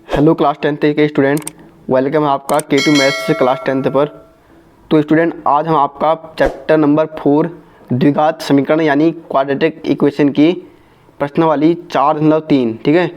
Hello class 10th के student, welcome है आपका K2 मैथ्स से क्लास 10th पर। तो स्टूडेंट, आज हम आपका चैप्टर नंबर 4 द्विघात समीकरण यानी क्वाड्रेटिक इक्वेशन की प्रश्नावली 4.3, ठीक है।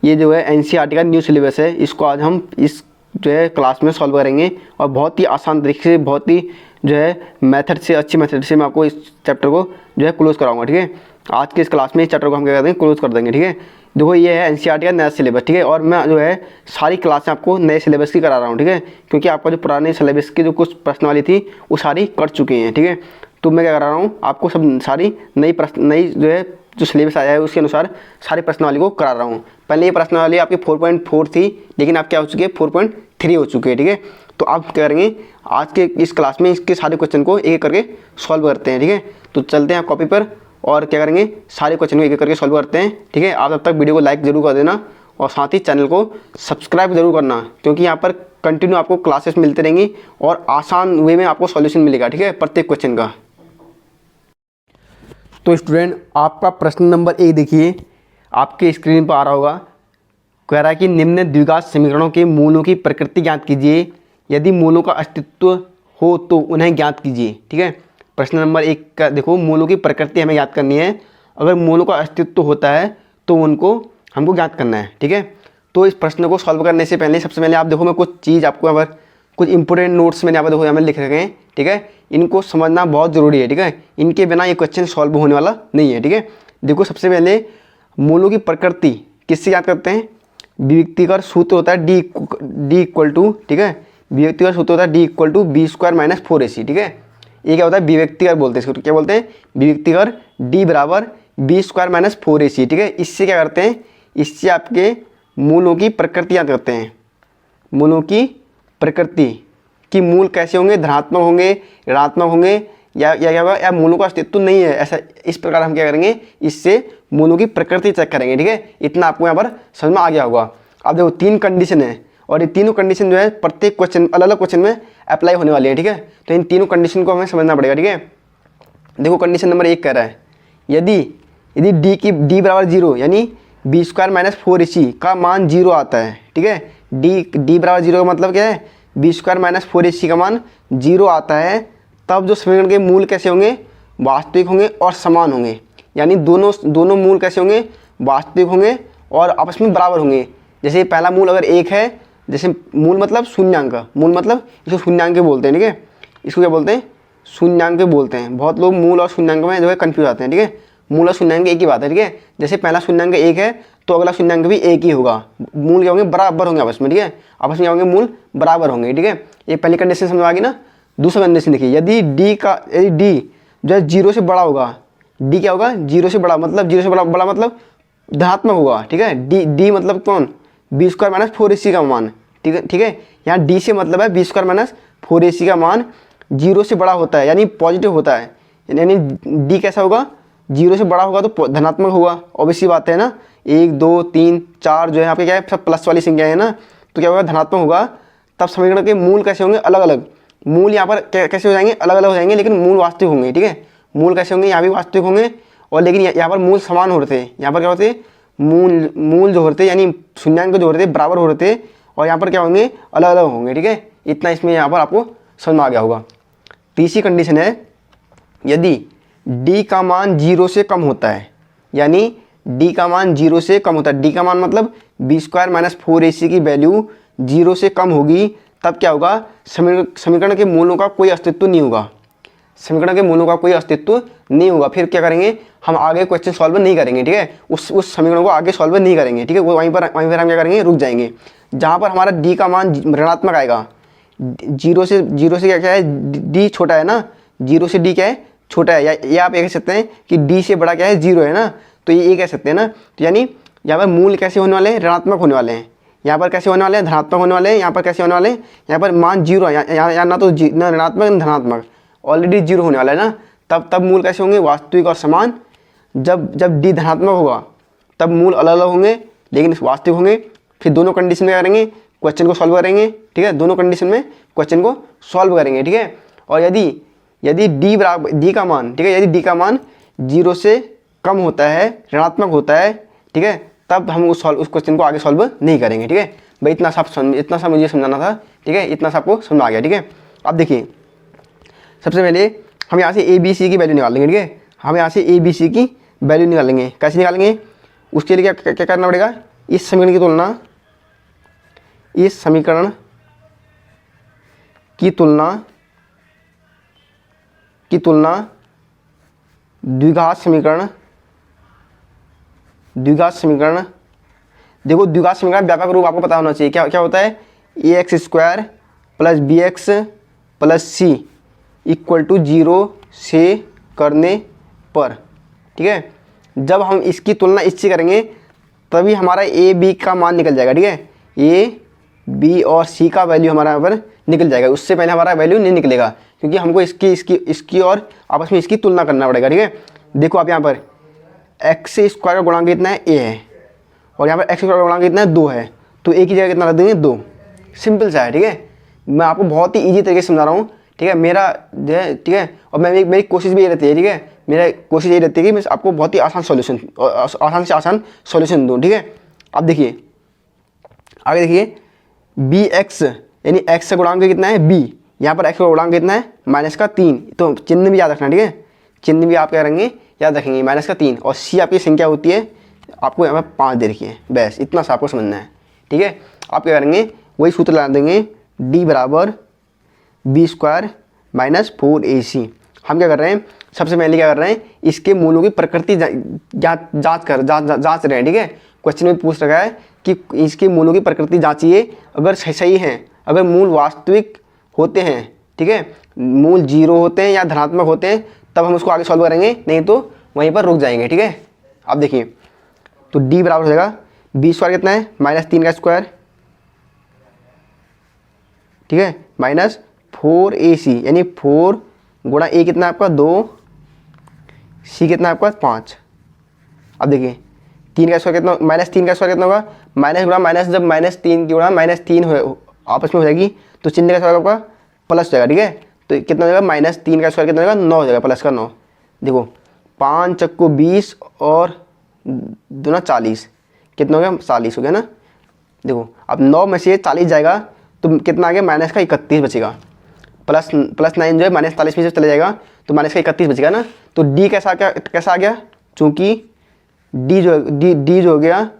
ये जो है NCERT का न्यू सिलेबस है, इसको आज हम इस जो है क्लास में सॉल्व करेंगे और बहुत ही आसान तरीके से, बहुत ही जो है मेथड से, अच्छी मेथड से मैं आपको इस चैप्टर को जो है क्लोज कराऊंगा, ठीक है। आज के इस क्लास में इस चैप्टर को हम क्या कर देंगे, क्लोज कर देंगे, ठीक है। देखो, ये है NCERT का नया सिलेबस, ठीक है। और मैं जो है सारी क्लासें आपको नए सिलेबस की करा रहा हूँ, ठीक है, क्योंकि आपका जो पुराने सिलेबस की जो कुछ प्रश्नावली थी वो सारी कट चुकी हैं, ठीक है। तो मैं क्या कर रहा हूँ, आपको सब सारी नई जो है जो सिलेबस आया है उसके अनुसार सारी प्रश्नावली को करा रहा हूँ। पहले ये प्रश्नावली आपकी 4.4 थी, लेकिन अब क्या हो चुकी है, 4.3 हो चुकी है, ठीक है। तो आप क्या करेंगे, आज के इस क्लास में इसके सारे क्वेश्चन को एक एक करके सॉल्व करते हैं, ठीक है। तो चलते हैं कॉपी पर और क्या करेंगे, सारे क्वेश्चन को एक एक करके सॉल्व करते हैं, ठीक है। आप तब तक वीडियो को लाइक जरूर कर देना और साथ ही चैनल को सब्सक्राइब जरूर करना, क्योंकि यहाँ पर कंटिन्यू आपको क्लासेस मिलते रहेंगी और आसान वे में आपको सॉल्यूशन मिलेगा, ठीक है, प्रत्येक क्वेश्चन का। तो स्टूडेंट, आपका प्रश्न नंबर 1 देखिए, आपके स्क्रीन पर आ रहा होगा। कह रहा है कि निम्न द्विघात समीकरणों के मूलों की प्रकृति ज्ञात कीजिए, यदि मूलों का अस्तित्व हो तो उन्हें ज्ञात कीजिए, ठीक है। प्रश्न नंबर 1 का देखो, मूलों की प्रकृति हमें ज्ञात करनी है। अगर मूलों का अस्तित्व होता है तो उनको हमको ज्ञात करना है, ठीक है। तो इस प्रश्न को सॉल्व करने से पहले सबसे पहले आप देखो, मैं कुछ चीज़ आपको यहाँ पर कुछ इंपॉर्टेंट नोट्स मैंने यहाँ पर देखो यहाँ में लिख रखे हैं, ठीक है। इनको समझना बहुत ज़रूरी है, ठीक है। इनके बिना ये क्वेश्चन सॉल्व होने वाला नहीं है, ठीक है। देखो, सबसे पहले मूलों की प्रकृति किससे याद करते हैं, विभक्तिकर सूत्र होता है डी इक्वल टू, ठीक है। विभक्तिकर सूत्र होता है d equal to b square minus 4ac, ठीक है। ये क्या होता है, विभक्तिकर बोलते हैं इसको, क्या बोलते हैं, विभक्तिकर डी बराबर बी स्क्वायर माइनस 4ac, ठीक है। इससे क्या करते हैं, इससे आपके मूलों की प्रकृति याद करते हैं। मूलों की प्रकृति कि मूल कैसे होंगे, धनात्मक होंगे, ऋणात्मक होंगे, या क्या होगा, या मूलों का अस्तित्व नहीं है, ऐसा इस प्रकार हम क्या करेंगे, इससे मूलों की प्रकृति चेक करेंगे, ठीक है। इतना आपको यहाँ पर समझ में आ गया होगा। अब देखो, 3 कंडीशन है और ये तीनों कंडीशन जो है प्रत्येक क्वेश्चन अलग अलग क्वेश्चन में अप्लाई होने वाली है, ठीक है। तो इन तीनों कंडीशन को हमें समझना पड़ेगा, ठीक है। देखो, कंडीशन नंबर 1 कह रहा है, यदि डी बराबर 0 यानी बी स्क्वायर माइनस 4ac का मान 0 आता है, ठीक है। डी बराबर 0 का मतलब क्या है, बी स्क्वायर माइनस 4ac का मान 0 आता है, तब जो समीकरण के मूल कैसे होंगे, वास्तविक होंगे और समान होंगे। यानी दोनों मूल कैसे होंगे, वास्तविक होंगे और आपस में बराबर होंगे। जैसे पहला मूल अगर 1 है, जैसे मूल मतलब शून्यांक, मूल मतलब इसको शून्यांक बोलते हैं, ठीक है। इसको क्या बोलते हैं, शून्यांक बोलते हैं। बहुत लोग मूल और शून्यांक में जो है कन्फ्यूज आते हैं, ठीक है। मूल और शून्यांक एक ही बात है, ठीक है। जैसे पहला शून्यांक 1 है तो अगला शून्यांक भी 1 ही होगा। मूल क्या होंगे, बराबर होंगे आपस में, ठीक है। आपस में क्या होंगे, मूल बराबर होंगे, ठीक है। ये पहली कंडीशन समझ आ गई ना। दूसरा कंडीशन देखिए, यदि डी जो है 0 से बड़ा होगा, डी क्या होगा, 0 से बड़ा मतलब 0 से बड़ा मतलब धनात्मक होगा, ठीक है। डी मतलब कौन, बी स्क्वायर माइनस 4ac का मान, ठीक है। यहाँ डी से मतलब है बी स्क्वायर माइनस 4ac का मान 0 से बड़ा होता है, यानी पॉजिटिव होता है। यानी डी कैसा होगा, 0 से बड़ा होगा तो धनात्मक होगा, ऑब्वियसली बात है ना। 1 2 3 4 जो है आपके क्या है, सब प्लस वाली संख्या है ना, तो क्या होगा, धनात्मक होगा। तब समीकरण के मूल कैसे होंगे, अलग अलग। मूल यहाँ पर कैसे हो जाएंगे, अलग अलग हो जाएंगे, लेकिन मूल वास्तविक होंगे, ठीक है। मूल कैसे होंगे, यहाँ भी वास्तविक होंगे, और लेकिन यहाँ पर मूल समान हो रहे थे। यहाँ पर क्या होते, मूल जो होते यानी शून्यांक जो होते बराबर हो रहे थे, और यहाँ पर क्या होंगे, अलग अलग होंगे, ठीक है। इतना इसमें यहाँ पर आपको समझ में आ गया होगा। तीसरी कंडीशन है, यदि डी का मान 0 से कम होता है, यानी डी का मान 0 से कम होता है, डी का मान मतलब बी स्क्वायर माइनस 4ac की वैल्यू 0 से कम होगी, तब क्या होगा, समीकरण के मूलों का कोई अस्तित्व नहीं होगा। समीकरण के मूलों का कोई अस्तित्व नहीं होगा। फिर क्या करेंगे, हम आगे क्वेश्चन सॉल्व नहीं करेंगे, ठीक है। उस समीकरण को आगे सॉल्व नहीं करेंगे, ठीक है। वो वहीं पर हम क्या करेंगे, रुक जाएंगे। जहाँ पर हमारा डी का मान ऋणात्मक आएगा, 0 से क्या है, डी छोटा है ना, 0 से डी क्या है, छोटा है। या आप ये कह सकते हैं कि डी से बड़ा क्या है, 0 है ना, तो ये कह सकते हैं ना। तो यानी यहाँ पर मूल कैसे होने वाले हैं, ऋणात्मक होने वाले हैं। यहाँ पर कैसे होने वाले हैं, धनात्मक होने वाले हैं। यहाँ पर कैसे होने वाले हैं, यहाँ पर मान 0 है, यहाँ ना तो ना ऋणात्मक ना धनात्मक, ऑलरेडी 0 होने वाला है ना। तब मूल कैसे होंगे, वास्तविक और समान। जब डी धनात्मक होगा तब मूल अलग अलग होंगे, लेकिन वास्तविक होंगे। फिर दोनों कंडीशन में करेंगे, क्वेश्चन को सॉल्व करेंगे, ठीक है। दोनों कंडीशन में क्वेश्चन को सॉल्व करेंगे, ठीक है। और यदि डी का मान, ठीक है, यदि डी का मान 0 से कम होता है, ऋणात्मक होता है, ठीक है, तब हम उस क्वेश्चन को आगे सॉल्व नहीं करेंगे। ठीक है भाई, इतना सा मुझे समझाना था। ठीक है, इतना सा आपको समझ आ गया। ठीक है, अब देखिए सबसे पहले हम यहाँ से ए बी सी की वैल्यू निकाल लेंगे। ठीक है, हम यहाँ से ए बी सी की वैल्यू निकालेंगे। कैसे निकालेंगे, उसके लिए क्या करना पड़ेगा, इस समीकरण की तुलना द्विघात समीकरण देखो, द्विघात समीकरण व्यापक रूप आपको पता होना चाहिए। क्या होता है, a x square plus b x plus c equal to 0 से करने पर। ठीक है, जब हम इसकी तुलना इससे करेंगे तभी हमारा ए बी का मान निकल जाएगा। ठीक है, ए बी और सी का वैल्यू हमारा यहाँ पर निकल जाएगा। उससे पहले हमारा वैल्यू नहीं निकलेगा, क्योंकि हमको इसकी और आपस में इसकी तुलना करना पड़ेगा। ठीक है, देखो आप यहाँ पर एक्स स्क्वायर का गुणांक कितना है, ए है, और यहाँ पर एक्स स्क्वायर का गुणांक कितना है, 2 है। तो ए की जगह कितना रख देंगे, 2। सिंपल सा है। ठीक है, मैं आपको बहुत ही ईजी तरीके से समझा रहा हूँ। ठीक है, मेरा जो है, ठीक है, और मेरी कोशिश भी ये रहती है। ठीक है, मेरा कोशिश ये रहती है कि मैं आपको बहुत ही आसान से आसान सॉल्यूशन दूँ। ठीक है, अब देखिए आगे देखिए, बी एक्स यानी एक्स का गुणांक कितना है, बी, यहाँ पर एक्स का गुणांक कितना है, -3। तो चिन्ह भी याद रखना। ठीक है, चिन्ह भी आप क्या करेंगे, याद रखेंगे, -3। और सी आपकी संख्या होती है, आपको यहाँ पर 5 दे रखी है। बस इतना सा आपको समझना है। ठीक है, आप क्या करेंगे, वही सूत्र लगा देंगे, डी बराबर बी स्क्वायर माइनस 4ac। हम क्या कर रहे हैं, सबसे पहले क्या कर रहे हैं, इसके मूलों की प्रकृति जांच रहे हैं। ठीक है, क्वेश्चन में पूछ रखा है कि इसके मूलों की प्रकृति जांचिए, अगर सही है, अगर मूल वास्तविक होते हैं, ठीक है, मूल 0 होते हैं या धनात्मक होते हैं, तब हम उसको आगे सॉल्व करेंगे, नहीं तो वहीं पर रुक जाएंगे। ठीक है, अब देखिए, तो डी बराबर हो जाएगा बी स्क्वायर कितना है, -3 का स्क्वायर, ठीक है, -4ac यानी 4 गुणा ए कितना आपका 2, सी कितना आपका 5। अब देखिए 3 का स्क्वायर कितना, -3 का स्क्वायर कितना होगा, माइनस गुणा माइनस, जब -3 की गुणा -3 हो आपस में हो जाएगी तो चिन्ह का स्क्वायर आपका प्लस हो जाएगा। ठीक है, तो कितना हो जाएगा, -3 का स्क्वायर कितना हो जाएगा, 9 हो जाएगा, प्लस का 9। देखो 5 चक्को 20 और 2 ना 40, कितना हो गया, 40 हो गया ना। देखो अब 9 में से 40 जाएगा तो कितना आ गया, -31 बचेगा, प्लस 9 जो है -40 में से चले जाएगा तो -31 बचेगा ना। तो डी कैसा आ गया, चूँकि डी जो हो गया,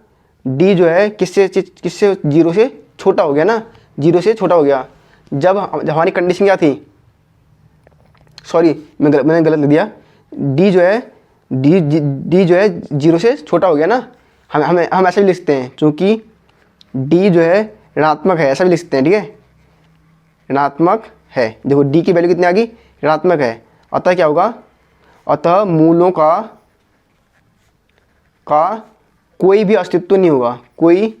डी जो है किससे 0 से छोटा हो गया ना, 0 से छोटा हो गया। जब हमारी कंडीशन क्या थी, सॉरी मैंने गलत लिख दिया, डी जो है 0 से छोटा हो गया ना। हम ऐसे भी लिखते हैं, चूँकि डी जो है ऋणात्मक है, ऐसा भी लिख सकते हैं। ठीक है, ऋणात्मक है, देखो डी की वैल्यू कितनी आ गई, ऋणात्मक है, अतः क्या होगा, अतः मूलों का कोई भी अस्तित्व नहीं होगा, कोई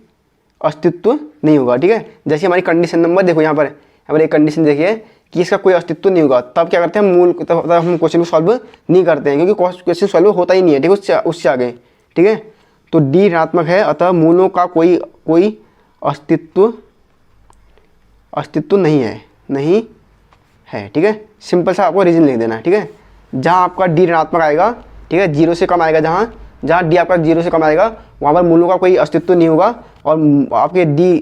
अस्तित्व नहीं होगा। ठीक है, जैसे हमारी कंडीशन नंबर देखो, यहाँ पर एक कंडीशन देखिए कि इसका कोई अस्तित्व नहीं होगा, तब क्या करते हैं, तब हम क्वेश्चन को सॉल्व नहीं करते हैं, क्योंकि क्वेश्चन सॉल्व होता ही नहीं है। ठीक है, उससे आगे। ठीक है, तो डी ऋणात्मक है, अतः मूलों का कोई अस्तित्व नहीं है। ठीक है, सिंपल सा आपको रीजन लिख देना है। ठीक है, जहाँ आपका डी ऋणात्मक आएगा, ठीक है, 0 से कम आएगा, जहाँ डी आपका 0 से कम आएगा वहाँ पर मूलों का कोई अस्तित्व नहीं होगा, और आपके डी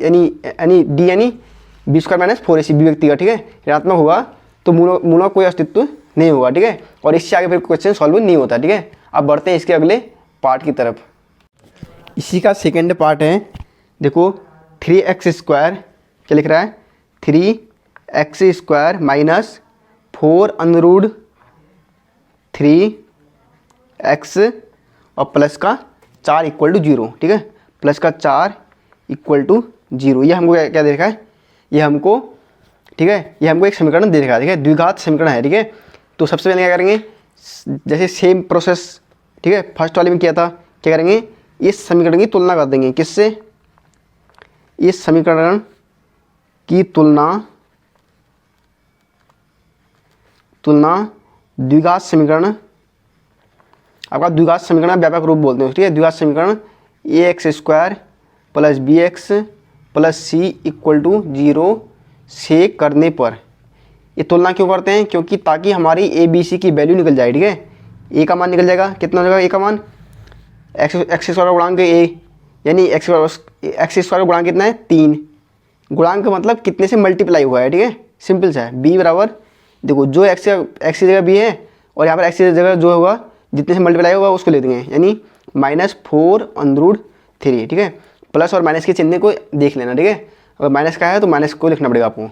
यानी बी स्क्वायर -4ac बी व्यक्ति का, ठीक है, ऋणात्मक होगा तो मूलों का कोई अस्तित्व नहीं होगा। ठीक है, और इससे आगे फिर क्वेश्चन सॉल्व नहीं होता। ठीक है, अब बढ़ते हैं इसके अगले पार्ट की तरफ। इसी का सेकेंड पार्ट है, देखो 3x² क्या लिख रहा है, 3x² माइनस 4 √3x और प्लस का 4 इक्वल टू 0। ठीक है, प्लस का 4 इक्वल टू 0। ये हमको क्या दे रखा है, ये हमको, ठीक है, ये हमको एक समीकरण दे रखा है। ठीक है, द्विघात समीकरण है। ठीक है, तो सबसे पहले क्या करेंगे, जैसे सेम प्रोसेस, ठीक है, फर्स्ट वाले में किया था, क्या करेंगे, इस समीकरण की तुलना कर देंगे, किससे, इस समीकरण की तुलना द्विघात समीकरण, आपका द्विघात समीकरण व्यापक रूप बोलते हैं। ठीक है, द्विघात समीकरण ax² plus bx plus c equal to 0 से करने पर। ये तुलना क्यों करते हैं, क्योंकि ताकि हमारी ए बी सी की वैल्यू निकल जाए। ठीक है, ए का मान निकल जाएगा, कितना हो जाएगा ए का मान, एक्स स्क्वायर का गुणांक ए, यानी एक्स स्क्वायर का गुणांक कितना है 3। गुणांक का मतलब कितने से मल्टीप्लाई हुआ है, ठीक है, सिंपल सा है। बी बराबर देखो जो एक्स की जगह बी है और यहाँ पर एक्स की जगह जो होगा जितने से मल्टीप्लाई होगा उसको ले देंगे, यानी -4√3, ठीक है। प्लस और माइनस के चिन्ह को देख लेना, ठीक है। अगर माइनस का है तो माइनस को लिखना पड़ेगा आपको।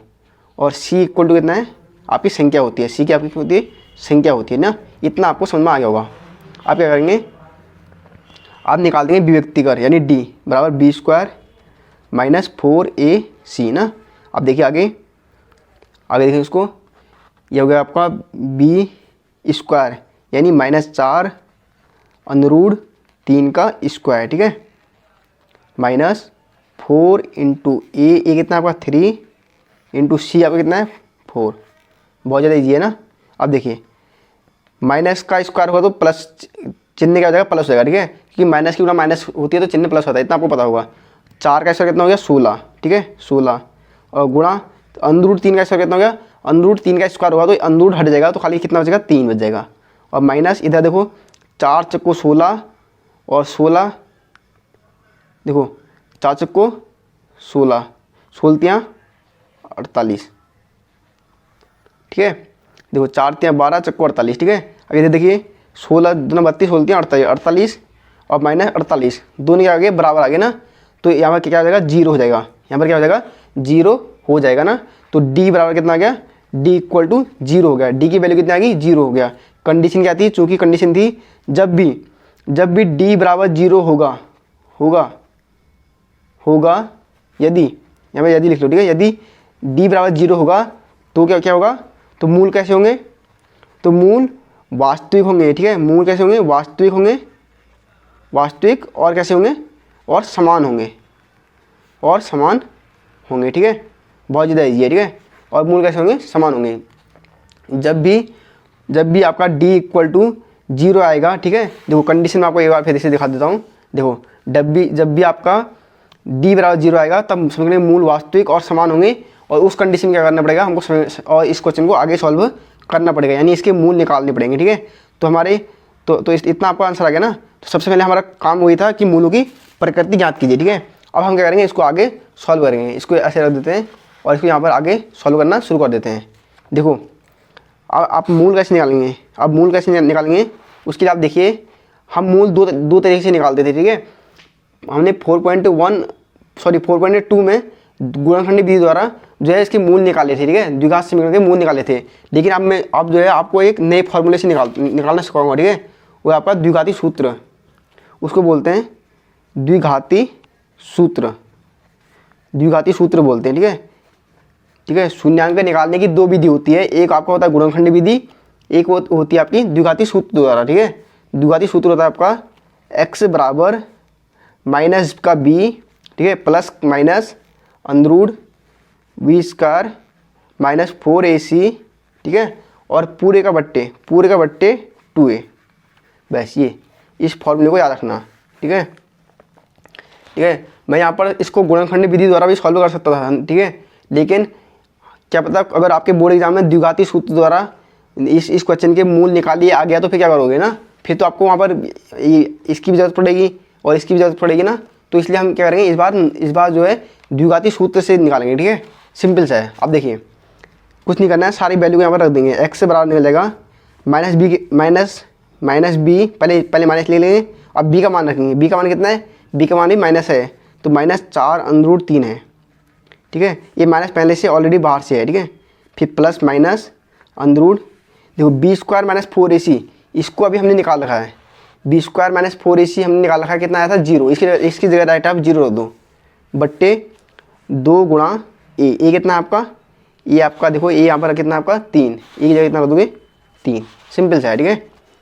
और सी इक्वल टू कितना है, आपकी संख्या होती है, सी की आपकी होती है संख्या होती है ना। इतना आपको समझ में आ गया होगा। आप क्या करेंगे, आप निकाल देंगे अभिव्यक्ति कर, यानी डी बराबर b² -4ac ना। अब देखिए आगे देखिए उसको, ये हो गया आपका b² यानी -4√3 का स्क्वायर, ठीक है, -4 इंटू ए कितना आपका 3 इंटू सी आपका कितना है 4। बहुत ज़्यादा ईजी है ना। अब देखिए माइनस का स्क्वायर होगा तो प्लस चिन्ह क्या हो जाएगा, प्लस हो जाएगा, ठीक है, क्योंकि माइनस की गुणा माइनस होती है तो चिन्ह प्लस होता है, इतना आपको पता होगा। 4 का स्क्वायर कितना हो गया 16, ठीक है 16, और गुणा √3 का स्क्वायर कितना हो गया, √3 का स्क्वायर होगा तो अंदरूट हट जाएगा तो खाली कितना बचेगा 3 बच जाएगा। और माइनस इधर देखो 4 चक्को 16 और 16 देखो 4 चक्को 16 16 48, ठीक है। देखो 4 3 12 चक्को 48, ठीक है। अब इधर देखिए 16 दूना 32 16 48 और -48 दोनों के आगे बराबर आ गए ना, तो यहाँ पर क्या हो जाएगा 0 हो जाएगा, यहाँ पर क्या हो जाएगा 0 हो जाएगा ना। तो d बराबर कितना आ गया, d इक्वल टू 0 हो गया। d की वैल्यू कितनी आ गई 0 हो गया। कंडीशन क्या थी, चूँकि कंडीशन थी जब भी d बराबर 0 होगा यदि, यहाँ पर यदि लिख लो, ठीक है, यदि d बराबर 0 होगा तो क्या होगा, तो मूल कैसे होंगे, तो मूल वास्तविक होंगे, ठीक है। मूल कैसे होंगे, वास्तविक होंगे, वास्तविक और कैसे होंगे, और समान होंगे, ठीक है। बहुत ज़्यादा ईजी है, ठीक है। और मूल कैसे होंगे, समान होंगे। जब भी आपका d इक्वल टू 0 आएगा, ठीक है। देखो कंडीशन में आपको एक बार फिर से दिखा देता हूँ। देखो जब भी आपका d बराबर 0 आएगा तब समझने मूल वास्तविक और समान होंगे, और उस कंडीशन में क्या करना पड़ेगा हमको, और इस क्वेश्चन को आगे सॉल्व करना पड़ेगा, यानी इसके मूल निकालने पड़ेंगे, ठीक है। तो हमारे तो इतना आपका आंसर आ गया ना। तो सबसे पहले हमारा काम वही था कि मूलों की प्रकृति ज्ञात कीजिए, ठीक है। अब हम क्या करेंगे, इसको आगे सॉल्व करेंगे। इसको ऐसे रख देते हैं और इसको यहाँ पर आगे सॉल्व करना शुरू कर देते हैं। देखो अब आप मूल कैसे निकालेंगे, उसके लिए आप देखिए हम मूल दो तरीके से निकालते थे, ठीक है। हमने 4.2 में गुणनखंडी विधि द्वारा जो है इसके मूल निकाले थे, ठीक है, द्विघात समीकरण के मूल निकाले थे। लेकिन अब जो है आपको एक नए फॉर्मूले से निकालना सिखाऊंगा, ठीक है। वो आपका द्विघाती सूत्र, उसको बोलते हैं द्विघाती सूत्र बोलते हैं, ठीक है। शून्यांक निकालने की 2 विधि होती है, एक आपका होता है गुणनखंडी विधि, एक होती है आपकी द्विघाती सूत्र द्वारा, ठीक है। द्विघाती सूत्र होता है आपका x बराबर माइनस का b, ठीक है, प्लस माइनस √b² -4ac, ठीक है, और पूरे का बट्टे 2a। बस ये इस फॉर्मूले को याद रखना, ठीक है। मैं यहाँ पर इसको गुणनखंडी विधि द्वारा भी सॉल्व कर सकता था, ठीक है, लेकिन क्या पता अगर आपके बोर्ड एग्जाम में द्विघाती सूत्र द्वारा इस क्वेश्चन के मूल निकाल लिए आ गया तो फिर क्या करोगे ना, फिर तो आपको वहाँ पर इसकी भी जरूरत पड़ेगी और इसकी भी जरूरत पड़ेगी ना। तो इसलिए हम क्या करेंगे, इस बार जो है द्विघाती सूत्र से निकालेंगे, ठीक है। सिंपल सा है। अब देखिए कुछ नहीं करना है, सारी वैल्यू को यहाँ पर रख देंगे। x से बराबर निकल जाएगा -b, पहले माइनस ले लेंगे। अब b का मान रखेंगे, b का मान कितना है, b का मान भी माइनस है, तो -4√3 है, ठीक है। ये माइनस पहले से ऑलरेडी बाहर से है, ठीक है। फिर प्लस माइनस अंदरूट, देखो b² -4ac, इसको अभी हमने निकाल रखा है। b² -4ac हमने निकाल रखा है, कितना आया था 0, इसकी जगह डायरेक्ट आप 0 रख दो, बट्टे 2 गुणा a कितना आपका, ये आपका देखो ये यहाँ पर कितना आपका 3, ए की जगह कितना रख दोगे 3। सिंपल सा है, ठीक है।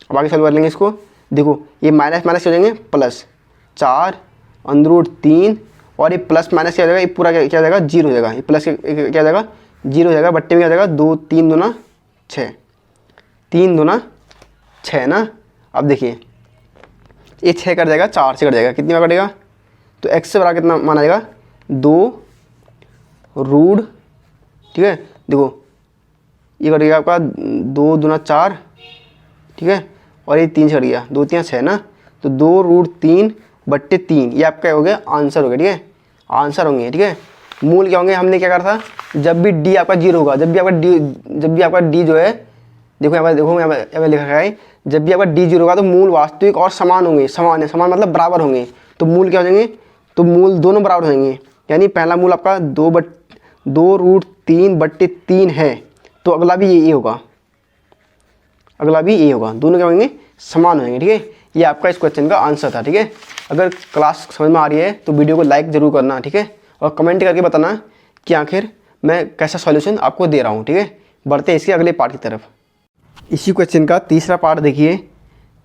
अब आगे सॉल्व कर लेंगे इसको। देखो ये माइनस माइनस हो जाएंगे प्लस 4√3, और ये प्लस माइनस क्या हो जाएगा, ये पूरा क्या हो जाएगा 0 हो जाएगा, ये प्लस क्या हो जाएगा 0 हो जाएगा, बट्टे में क्या हो जाएगा 2 3 दूना 6, 3 दूना 6 ना। अब देखिए ये 6 कट जाएगा, 4 से कट जाएगा, कितनी बार कटेगा, तो x से बराबर कितना माना जाएगा 2 रूट, ठीक है। देखो ये कट गया आपका 2 दूना 4, ठीक है, और ये 3 से कट गया, 2 3 6 ना, तो 2√3 बट्टे 3, ये आपका हो गया आंसर हो गया। ठीक है, आंसर होंगे। ठीक है, मूल क्या होंगे, हमने क्या करा था, जब भी डी आपका 0 होगा, जब भी आपका डी जो है, देखो यहाँ पर लिखा है, जब भी आपका डी 0 होगा तो मूल वास्तविक और समान होंगे। समान है, समान मतलब बराबर होंगे, तो मूल क्या हो जाएंगे, तो मूल दोनों बराबर होंगे। यानी पहला मूल आपका 2√3/3 है, तो अगला भी ये होगा, अगला भी ये होगा, दोनों क्या होंगे, समान होंगे। ठीक है, ये आपका इस क्वेश्चन का आंसर था। ठीक है, अगर क्लास समझ में आ रही है तो वीडियो को लाइक ज़रूर करना। ठीक है, और कमेंट करके बताना कि आखिर मैं कैसा सॉल्यूशन आपको दे रहा हूँ। ठीक है, बढ़ते हैं इसके अगले पार्ट की तरफ। इसी क्वेश्चन का तीसरा पार्ट देखिए,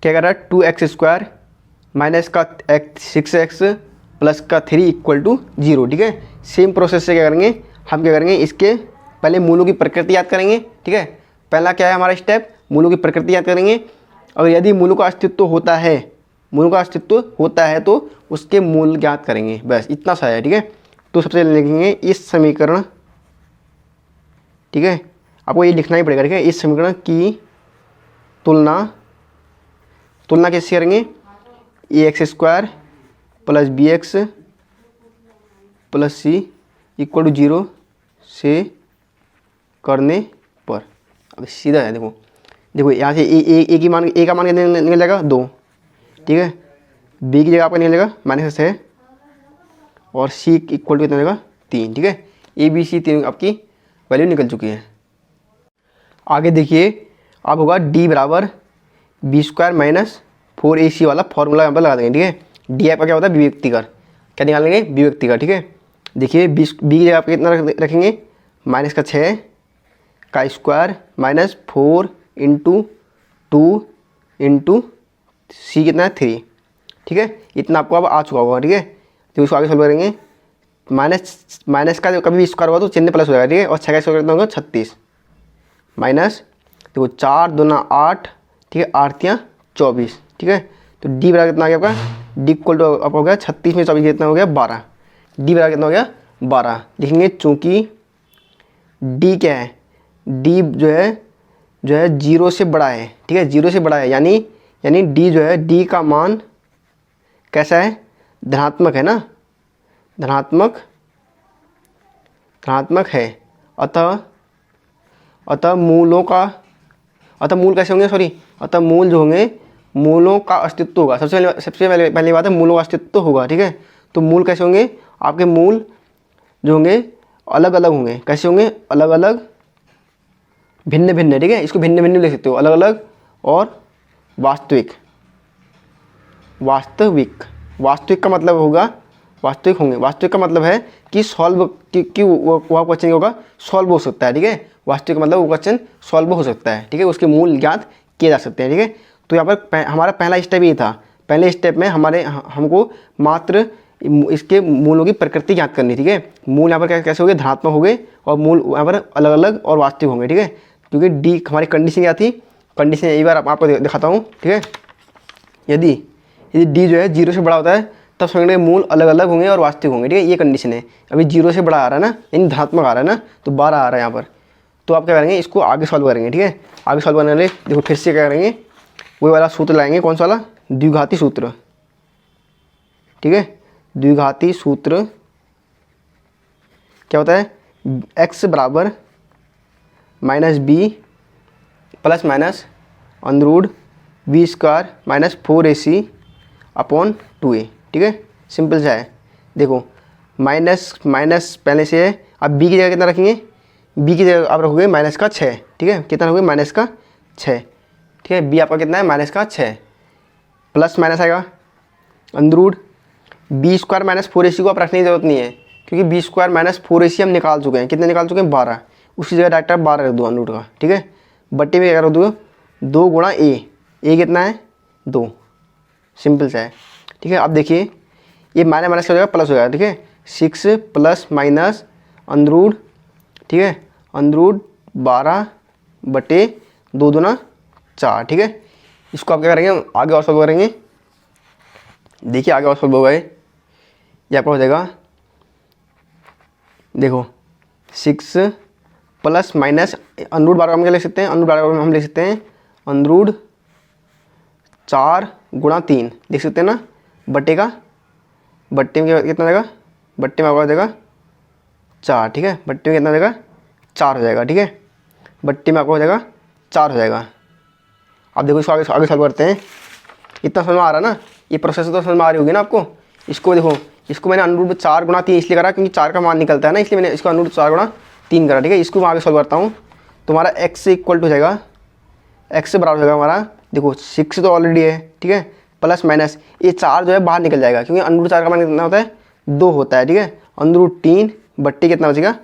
क्या कर रहा है, 2x² माइनस का 6x प्लस का 3 इक्वल टू 0। ठीक है, सेम प्रोसेस से क्या करेंगे, हम क्या करेंगे, इसके पहले मूलों की प्रकृति याद करेंगे। ठीक है, पहला क्या है हमारा स्टेप, मूलों की प्रकृति याद करेंगे। और यदि मूलों का अस्तित्व होता है, मूलों का अस्तित्व होता है तो उसके मूल ज्ञात करेंगे, बस इतना सा है। ठीक है, तो सबसे पहले लिखेंगे इस समीकरण, ठीक है, आपको ये लिखना ही पड़ेगा। ठीक है, इस समीकरण की तुलना कैसे करेंगे, ax² plus bx plus c equal to 0 से करने पर। अब सीधा है, देखो यहाँ से ए का मान कितने निकल जाएगा, 2। ठीक है, बी की जगह आपका निकल जाएगा -6 और सी इक्वल टू कितना जाएगा, 3। ठीक है, ए बी सी तीनों आपकी वैल्यू निकल चुकी है। आगे देखिए, अब होगा डी बराबर b² माइनस 4ac वाला फॉर्मूला यहाँ पर लगा देंगे। ठीक है, डी आपका क्या होता है, विभक्तिकर, क्या निकालेंगे, विभक्तिकर। ठीक है, देखिए बी की जगह आप कितना रखेंगे, -6 का स्क्वायर माइनस 4 इंटू 2 इंटू सी कितना है, 3। ठीक है, इतना आपको अब आ चुका होगा। ठीक है, तो इसको आगे सॉल्व करेंगे, माइनस का कभी भी स्क्वायर हुआ तो चिन्ह प्लस हो जाएगा। ठीक है, और 6 का स्क्वायर कितना होगा, 36 माइनस, देखो 4 दूना 8, ठीक है, 8 तियाँ 24। ठीक है, तो डी बराबर कितना आ गया आपका, डी इक्वल टू आपका हो गया 36 में 24 कितना हो गया, 12। डी बराबर कितना हो गया, 12 लिखेंगे, चूँकि डी क्या है, डी जो है 0 से बड़ा है। ठीक है, 0 से बड़ा है, यानी डी जो है, डी का मान कैसा है, धनात्मक है ना, धनात्मक है। अतः मूल कैसे होंगे, अतः मूल जो होंगे, मूलों का अस्तित्व होगा। सबसे पहली बात है, मूलों का अस्तित्व होगा। ठीक है, तो मूल कैसे होंगे, आपके मूल जो होंगे अलग अलग होंगे। कैसे होंगे, अलग अलग, भिन्न भिन्न। ठीक है, इसको भिन्न भिन्न लिख सकते हो, अलग अलग और वास्तविक का मतलब होगा, वास्तविक होंगे। वास्तविक का मतलब है कि सॉल्व कि वह क्वेश्चन होगा, सॉल्व हो सकता है। ठीक है, वास्तविक का मतलब वो क्वेश्चन सॉल्व हो सकता है। ठीक है, उसके मूल ज्ञात किए जा सकते हैं। ठीक है, तो यहाँ पर हमारा पहला स्टेप ये था, पहले स्टेप में हमको मात्र इसके मूलों की प्रकृति ज्ञात करनी। ठीक है, मूल यहाँ पर कैसे हो गए, धनात्मक हो गए, और मूल यहाँ पर अलग अलग और वास्तविक होंगे। ठीक है, क्योंकि डी हमारी कंडीशन क्या थी, कंडीशन एक बार आपको दिखाता हूँ। ठीक है, यदि डी जो है 0 से बड़ा होता है तब समझने के मूल अलग अलग होंगे और वास्तविक होंगे। ठीक है, ये कंडीशन है। अभी 0 से बड़ा आ रहा है ना, यानी धनात्मक आ रहा है ना, तो 12 आ रहा है यहाँ पर। तो आप क्या करेंगे, इसको आगे सॉल्व करेंगे। ठीक है, आगे सॉल्व करने वाले देखो फिर से क्या करेंगे, वही वाला सूत्र लाएंगे, कौन सा वाला, द्विघाती सूत्र। ठीक है, द्विघाती सूत्र क्या होता है, x बराबर -b plus minus √b² minus 4ac upon 2a। ठीक है, सिंपल सा है। देखो माइनस पहले से है, अब b की जगह कितना रखेंगे, b की जगह आप रखोगे -6। ठीक है, कितना रखोगे, -6। ठीक है, b आपका कितना है, -6 प्लस माइनस आएगा √b² माइनस 4ac को आप रखने की जरूरत नहीं है, क्योंकि b² माइनस 4ac हम निकाल चुके हैं। कितने निकाल चुके हैं, 12। उसी जगह डायरेक्ट 12 रख दो √ का। ठीक है, बट्टे में क्या रख दो, 2 गुणा a कितना है, 2। सिंपल सा है। ठीक है, अब देखिए ये माइनस का हो जाएगा, प्लस हो जाएगा। ठीक है, 6 प्लस माइनस √, ठीक है, √12 बटे 2 दूना 4। ठीक है, इसको आप क्या करेंगे, आगे और सॉल्व करेंगे। देखिए आगे और सॉल्व होगा, ये आपका हो जाएगा, देखो 6 प्लस माइनस √12 हम क्या लिख सकते हैं, √12 हम लिख सकते हैं √4 गुणा 3 लिख सकते हैं ना, बटे का बट्टे में कितना हो जाएगा, बट्टे में आपका हो जाएगा 4, ठीक है। बट्टे में कितना हो जाएगा 4 हो जाएगा, ठीक है। बट्टे में आपका हो जाएगा 4 हो जाएगा। अब देखो इसको आगे सॉल्व करते हैं। इतना समझ में आ रहा ना, ये प्रोसेस तो समझ में आ रही होगी ना आपको। इसको देखो, इसको मैंने √ 4 गुणा 3 इसलिए करा क्योंकि 4 का मान निकलता है ना, इसलिए मैंने इसको √ 4 गुणा 3 करा, ठीक है। इसको मैं आगे सॉल्व करता हूँ। तुम्हारा x से इक्वल टू हो जाएगा, x से बराबर हो जाएगा हमारा, देखो 6 तो ऑलरेडी है, ठीक है, प्लस माइनस ये 4 जो है बाहर निकल जाएगा क्योंकि √ 4 का मान कितना होता है 2 होता है, ठीक है। √3 बट्टे कितना बचेगा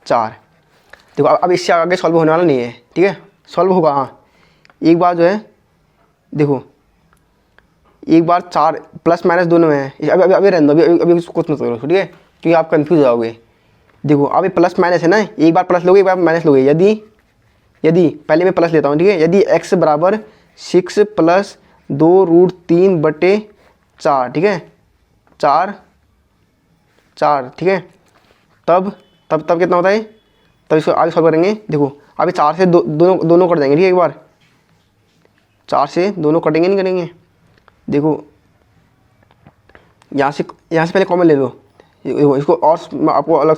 4। देखो अब इससे आगे सॉल्व होने वाला नहीं है, ठीक है। सॉल्व होगा हाँ, एक बार जो है देखो, एक बार 4 प्लस माइनस दोनों में है। अभी रहने दो, अभी कुछ मत करो, ठीक है, क्योंकि आप कंफ्यूज हो जाओगे। देखो अभी प्लस माइनस है ना, एक बार प्लस लोगे एक बार माइनस लोगे। यदि पहले मैं प्लस लेता हूँ, ठीक है। यदि x बराबर 6 प्लस 2√3 बटे 4, ठीक है, 4, ठीक है, तब कितना होता है, तब इसको आगे सॉल्व करेंगे। देखो अभी 4 से दोनों कट जाएंगे, ठीक है। एक बार 4 से दोनों कटेंगे नहीं करेंगे। देखो यहाँ से पहले कॉमन ले लो, इसको और आपको अलग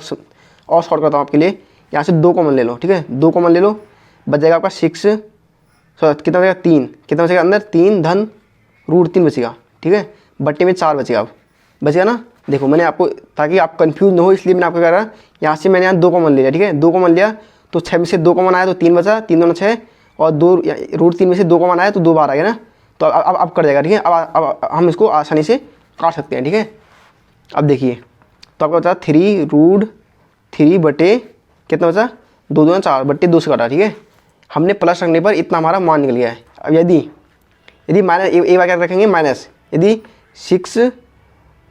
और सॉल्व करता हूँ आपके लिए। यहाँ से 2 कॉमन ले लो, ठीक है, 2 कॉमन ले लो, बच जाएगा आपका 6, कितना बचेगा 3, कितना बचेगा अंदर 3 धन √3 बचेगा, ठीक है। बट्टे में 4 बचेगा, अब बचेगा ना। देखो मैंने आपको, ताकि आप कंफ्यूज ना हो इसलिए मैंने आपको कह रहा, यहाँ से मैंने यहाँ 2 कॉमन ले लिया, ठीक है। 2 कॉमन लिया तो 6 में से 2 कॉमन आया तो 3 बचा, 3 दूना 6, और 2 √3 में से 2 कॉमन आया तो 2 बार आ गया ना, तो अब कट जाएगा, ठीक है। अब हम इसको आसानी से काट सकते हैं, ठीक है। अब देखिए तो आपका बचा 3√3 बटे कितना बचा 2 दूना 4 बट्टे 2 से काटा, ठीक है। हमने प्लस रखने पर इतना हमारा मान निकल गया है। अब यदि माइनस, एक बार क्या रखेंगे माइनस, यदि 6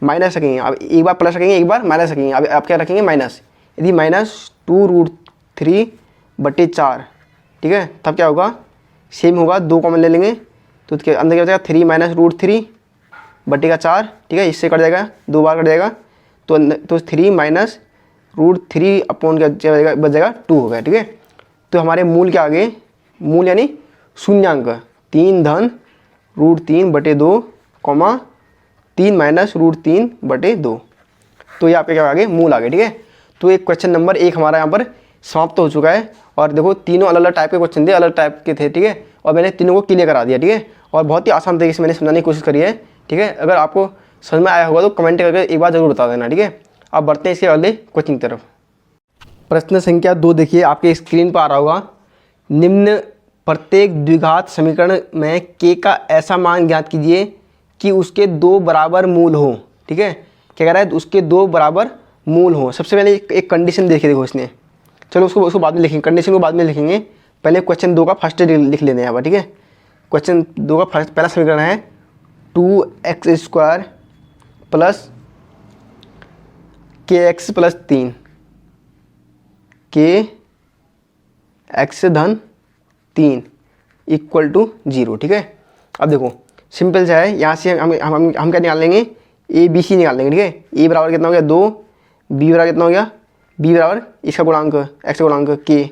माइनस रखेंगे, अब एक बार प्लस रखेंगे एक बार माइनस रखेंगे, अब आप क्या रखेंगे माइनस। यदि -2√3 बटे 4, ठीक है, तब क्या होगा सेम होगा, 2 कॉमन ले लेंगे तो उसके अंदर क्या बचेगा 3 - √3 बटे का 4, ठीक है। इससे कट जाएगा, 2 बार कट जाएगा तो 3 - √3 अपॉन क्या बच जाएगा 2 हो गया, ठीक है। तो हमारे मूल क्या आ गए, मूल यानी शून्यांक 3 धन √3 बटे 2, 3 - √3 बटे 2, तो ये आपके क्या आ गए मूल आ गए, ठीक है। तो एक क्वेश्चन नंबर 1 हमारा यहाँ पर समाप्त हो चुका है। और देखो तीनों अलग अलग टाइप के क्वेश्चन थे, अलग टाइप के थे, ठीक है। और मैंने तीनों को क्लियर करा दिया, ठीक है। और बहुत ही आसान तरीके से मैंने समझाने की कोशिश करी है, ठीक है। अगर आपको समझ में आया होगा तो कमेंट करके एक बार जरूर बता देना, ठीक है। अब बढ़ते हैं इसके अगले क्वेश्चन की तरफ। प्रश्न संख्या 2 देखिए, आपके स्क्रीन पर आ रहा होगा। निम्न प्रत्येक द्विघात समीकरण में k का ऐसा मान ज्ञात कीजिए कि उसके 2 बराबर मूल हो, ठीक है। क्या कह रहा है, उसके 2 बराबर मूल हो। सबसे पहले एक कंडीशन देखिए, देखो इसने, चलो उसको बाद में लिखेंगे, कंडीशन को बाद में लिखेंगे, पहले क्वेश्चन 2 का फर्स्ट लिख लेते हैं यहाँ पर, ठीक है। क्वेश्चन 2 का पहला समीकरण है 2x² plus kx plus 3, kx धन 3 इक्वल टू 0, ठीक है। अब देखो सिंपल सा है, यहाँ से हम क्या निकाल लेंगे, ABC निकाल लेंगे, ठीक है। A बराबर कितना हो गया 2, B बराबर कितना हो गया, B बराबर इसका गुणांक x का गुणांक k,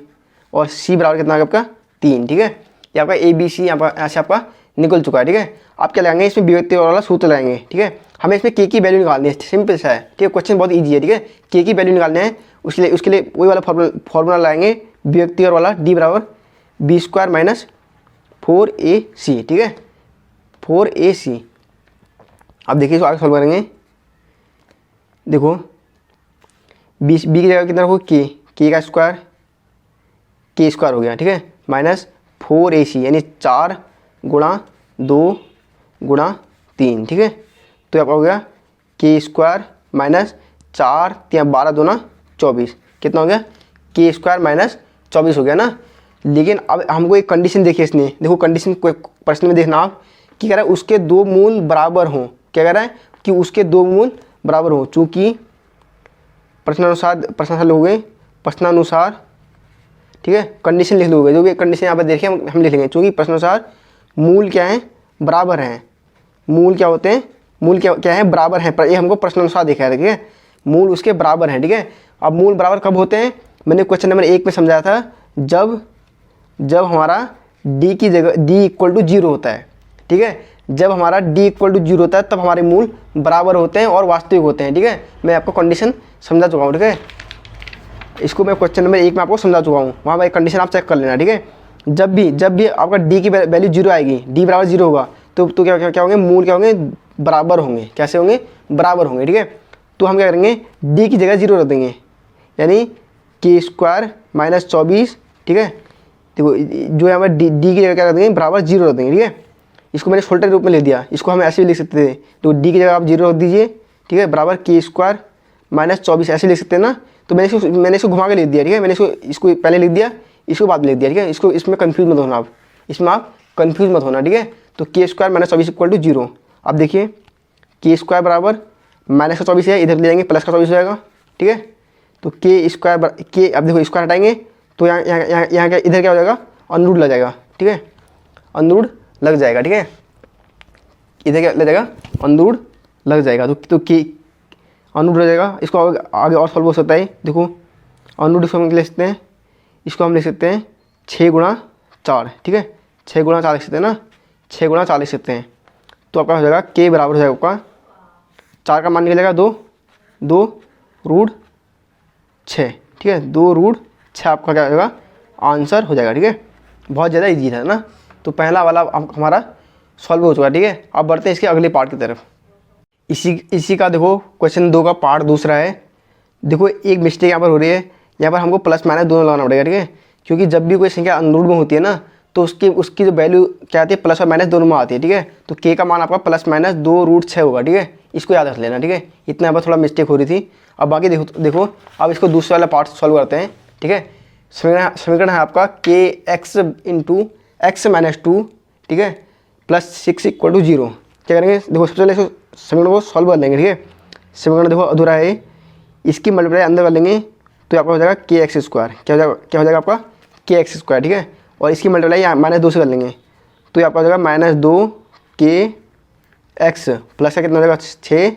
और C बराबर कितना हो गया आपका 3, ठीक है। ये आपका ABC यहाँ से आपका निकल चुका है, ठीक है। आप क्या लगाएंगे, इसमें विभक्ति वाला सूत्र लगाएंगे, ठीक है। हमें इसमें k की वैल्यू निकालनी है, सिंपल सा है, ठीक है। क्वेश्चन बहुत ईजी है, ठीक है। k की वैल्यू निकालने हैं, उसके लिए वही वाला फॉर्मूला लगाएंगे, विभक्ति और वाला, d बराबर b² - 4ac, ठीक है, 4ac। अब देखिए इसको आगे सॉल्व करेंगे। देखो b की जगह कितना रखो k का स्क्वायर, k² हो गया, ठीक है, -4ac यानी 4 गुणा 2 गुणा 3, ठीक है। तो आपका हो गया k² -4 या 12 दूना 24, कितना हो गया k² -24 हो गया ना। लेकिन अब हमको एक कंडीशन देखिए इसने, देखो कंडीशन प्रश्न में देखना आप कि कह रहा है उसके 2 मूल बराबर हों। क्या कह रहा है कि उसके 2 मूल बराबर हों, चूँकि प्रश्नानुसार, ठीक है, कंडीशन लिख लोगे, जो भी कंडीशन यहाँ पर देखिए हम लिख लेंगे, चूँकि प्रश्नानुसार मूल क्या है बराबर हैं। मूल क्या होते हैं, मूल क्या है बराबर हैं, पर ये हमको प्रश्नानुसार देखा है, ठीक है, मूल उसके बराबर हैं, ठीक है। अब मूल बराबर कब होते हैं, मैंने क्वेश्चन नंबर 1 में समझाया था, जब हमारा d की जगह d = 0 होता है, ठीक है। जब हमारा डी इक्वल टू 0 होता है तब हमारे मूल बराबर होते हैं और वास्तविक होते हैं, ठीक है। मैं आपको कंडीशन समझा चुका हूँ, ठीक है। इसको मैं क्वेश्चन नंबर 1 में आपको समझा चुका हूँ, वहाँ पर कंडीशन आप चेक कर लेना, ठीक है। जब भी आपका डी की वैल्यू 0 आएगी, डी बराबर 0 होगा, तो क्या होंगे, मूल क्या होंगे, बराबर होंगे। कैसे होंगे, बराबर होंगे, ठीक है। तो हम क्या करेंगे, डी की जगह 0 रख देंगे, यानी के स्क्वायर माइनस 24, ठीक है। देखो जो यहाँ पर डी की जगह क्या रख देंगे, बराबर 0 रख देंगे, ठीक है। इसको मैंने छोटे रूप में ले दिया, इसको हम ऐसे भी लिख सकते थे। तो डी की जगह आप 0 रख दीजिए, ठीक है, बराबर के स्क्वायर माइनस 24 ऐसे लिख सकते हैं ना। तो मैंने इसको घुमा के लिख दिया, ठीक है। मैंने इसको पहले लिख दिया, इसको बाद में लिख दिया, ठीक है। इसको इसमें कन्फ्यूज मत होना आप, इसमें आप कन्फ्यूज मत होना, ठीक है। तो के स्क्वायर माइनस 24 इक्वल टू 0। अब देखिए के स्क्वायर बराबर माइनस का 24 है, इधर ले जाएंगे प्लस का 24 हो जाएगा, ठीक है। तो के स्क्वायर के, अब देखो स्क्वायर हटाएंगे तो यहाँ क्या, इधर क्या हो जाएगा, अंडर लग जाएगा, ठीक है। अंडर लग जाएगा, ठीक है। इधर क्या लग जाएगा, अंडर लग जाएगा। तो के अंडर लग जाएगा। इसको आगे और सॉल्व हो सकता है। देखो अंडर इसको हम लिख सकते हैं, इसको हम लिख सकते हैं 6 गुणा 4, ठीक है। 6 गुणा 4 लिख सकते हैं ना, 6 गुणा 4 लिख सकते हैं। तो आपका हो जाएगा के बराबर हो जाएगा आपका 4 का मान निकल जाएगा 2 रूट 6, ठीक है। 2 रूट 6 आपका क्या हो जाएगा, आंसर हो जाएगा, ठीक है। बहुत ज़्यादा इजी था ना। तो पहला वाला हमारा सॉल्व हो चुका है, ठीक है। अब बढ़ते हैं इसके अगले पार्ट की तरफ। इसी का देखो क्वेश्चन 2 का पार्ट दूसरा है। देखो एक मिस्टेक यहाँ पर हो रही है, यहाँ पर हमको प्लस माइनस दोनों लगाना पड़ेगा, ठीक है। क्योंकि जब भी कोई संख्या अंडर में होती है ना, तो उसकी जो वैल्यू क्या आती है, प्लस और माइनस दोनों में आती है, ठीक है। तो के का मान आपका प्लस माइनस 2 रूट 6 होगा, ठीक है। इसको याद रख लेना, ठीक है। इतना यहाँ पर थोड़ा मिस्टेक हो रही थी। अब बाकी देखो अब इसको दूसरे वाला पार्ट सॉल्व करते हैं, ठीक है। समीकरण है आपका के एक्स इंटू एक्स माइनस 2, ठीक है, प्लस 6 इक्वल टू 0। क्या करेंगे, देखो सबसे पहले इसको समीकरण को सॉल्व कर लेंगे, ठीक है। समीकरण देखो अधूरा है, इसकी मल्टीप्लाई अंदर कर लेंगे तो आपका हो जाएगा के एक्स स्क्वायर। क्या हो जाएगा आपका के एक्स स्क्वायर, ठीक है। और इसकी मल्टीप्लाई माइनस 2 से कर लेंगे तो आपका हो जाएगा माइनस 2 के एक्स प्लस का कितना हो जाएगा 6